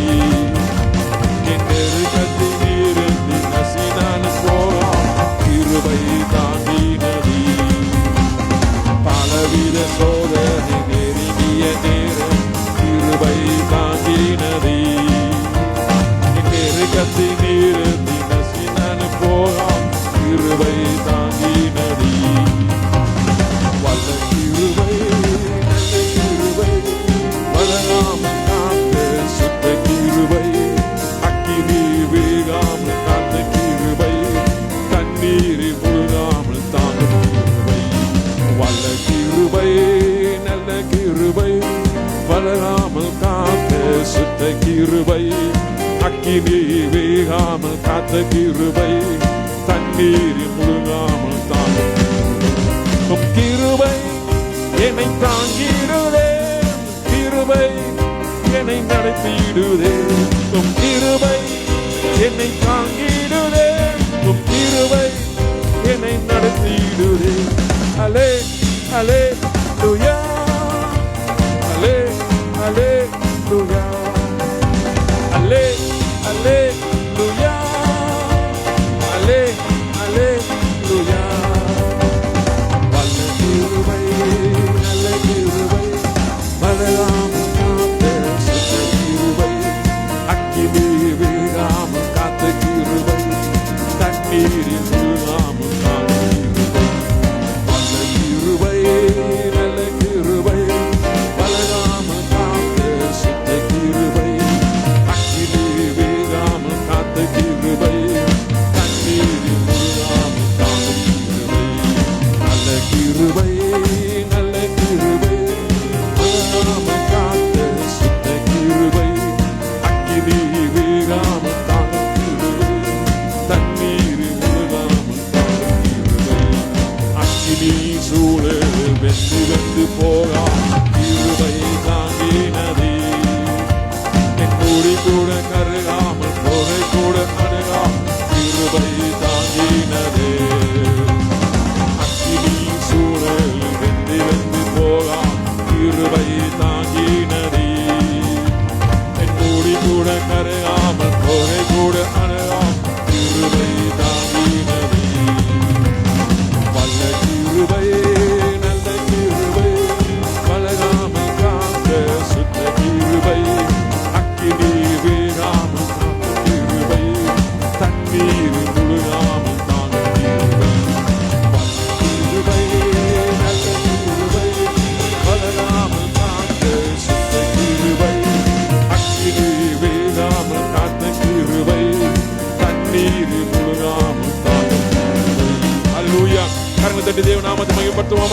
என் நெருக்கத்திலிருந்து நசினான் போகாம் கிருபை தாங்கினதே. பலவித சோதனை நெருங்கிய நேரம் கிருபை தாங்கினதே, என் நெருக்கத்திலிருந்து நசினான் போகாம் கிருபை தாங்கினதே. வல்ல கிருபை, நல்ல கிருபை, வளராமல் காத்த சுத்த கிருபை, அக்கினி வேகாமல் காத்த கிருபை, தண்ணீர் முழுகாமல் தாங்கும் கிருபை. வல்ல கிருபை, நல்ல கிருபை, வளராமல் காத்த சுத்த கிருபை, அக்கினி வேகாமல் காத்த கிருபை, தண்ணீர் முழுகாமல் தாங்கும் உம் கிருபை என்னை தாங்கிடுதே, கிருபை என்னை நடத்திடுதே, உம் கிருபை என்னை தாங்கிடுதே, உம் கிருபை என்னை நடத்திடுதே. அலே அலே லூயா, அலே அலே லூயா, அலே அலே லூயா, அலே அலே லூயா. கிருபை, நல்ல கிருபை, வளராமல் காத்த சுத்த கிருபை, அக்கினி வீழாமல் காத்த கிருபை, தண்ணீரில் முழுகாமல் தாங்கும் கிருபை. வல்ல கிருபை,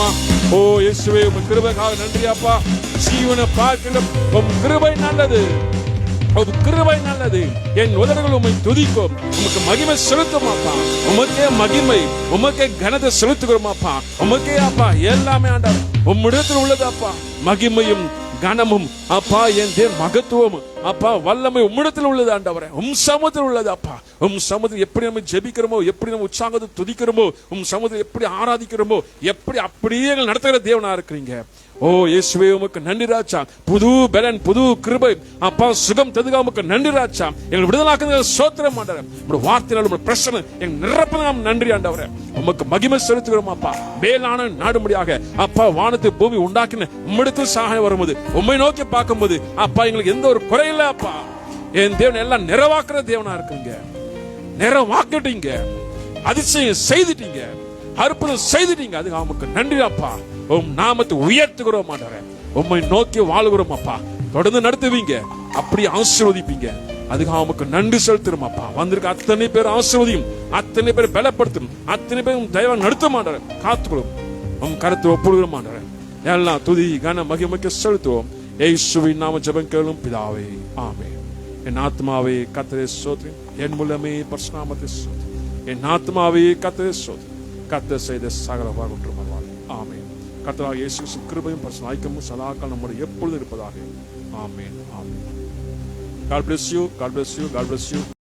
செலுத்துவோமா? ஓ இயேசுவே, உம் கிருபைக்காக நன்றி அப்பா. ஜீவனை பார்க்கிற உம் கிருபை நல்லது, உம் கிருபை நல்லது. என் உதடுகள் உம்மை துதிக்கும், உமக்கு மகிமை செலுத்தும் அப்பா. உமக்கே மகிமை, உமக்கே கனத்தை செலுத்துகிறோம் அப்பா. உமக்கே அப்பா எல்லாமே ஆண்டவர் உம்மிடத்தில் உள்ளது அப்பா. மகிமையும் கனமும் அப்பா, என் தேவன் மகத்துவம் அப்பா, வல்லமை உம்மிடத்தில் உள்ளது ஆண்டவரே. உம் சமூகத்தில் உள்ளது அப்பா. உம் சமூகத்தில் எப்படி நம்ம ஜெபிக்கிறோமோ, எப்படி நம்ம உற்சாகத்தை துதிக்கிறோமோ, உம் சமூகத்தில் எப்படி ஆராதிக்கிறோமோ, எப்படி அப்படியே நடத்துகிற தேவனா இருக்கிறீங்க. ஓ இயேசுவே, உமக்கு நன்றி ராஜா. புது பலன், புது கிருபை அப்பா, சுகம் ததுகா உமக்கு நன்றி ராஜா. எங்களை விடுதலாக்குங்க சோத்திரம் ஆண்டவரே. உங்களுடைய வார்த்தையால் உங்களுடைய பிரச்சனை எங்க நிரப்பலாம் நன்றி ஆண்டவரே. உமக்கு மகிமை செலுத்துகிறோம் அப்பா. மேலான நாடும்படியாக அப்பா, வானத்தை பூமி உண்டாக்கின உம்மிடத்தில் சகாயம் வரும்போது, உம்மை நோக்கி பார்க்கும்போது அப்பா, எங்களுக்கு எந்த ஒரு குறையில்லை அப்பா. என் தேவன் எல்லாம் நிறைவாக்குற தேவனா இருக்குங்க. நிறைவாக்கிட்டீங்க, அதிசயம் செய்துட்டீங்க, அற்புதம் செய்துட்டீங்க. அது நமக்கு நன்றி அப்பா. உம் நாமத்தை உயர்த்துகிறோம் ஆண்டவரே. உம்மை நோக்கி வாழுகிறோம் அப்பா. தொடர்ந்து நடத்துவீங்க, அப்படி ஆசீர்வதிப்பீங்க. அதுக்கு நமக்கு நன்றி செலுத்துறோம் அப்பா. வந்திருக்க அத்தனை பேர் ஆசீர்வதியும், அத்தனை பேர் பலப்படுத்தும், அத்தனை பேரும் தயவா நடத்த மாட்டார். காத்துக்கிறோம், உம் கருத்து ஒப்புடுகிறோம் ஆண்டவரே. எல்லாம் துதி கன மகிமைக்கு செலுத்துவோம். இயேசுவின் நாம ஜெபம் கேளும் பிதாவே, ஆமென். என் ஆத்மாவே கர்த்தரை ஸ்தோத்திரி, என் முழமே பரிசுத்தநாமத்தை ஸ்தோத்திரி. என் ஆத்மாவே கர்த்தரை ஸ்தோத்திரி, கர்த்தர் செய்த சகல உபகாரங்களுக்கும் ஆமென். கர்த்தராகிய இயேசு கிறிஸ்துவின் கிருபையும் பரிசுத்த ஐக்கியமும் சதாகாலம் நம்முடைய எப்பொழுதும் இருப்பதாக. ஆமென், ஆமென். God bless you, God bless you, God bless you.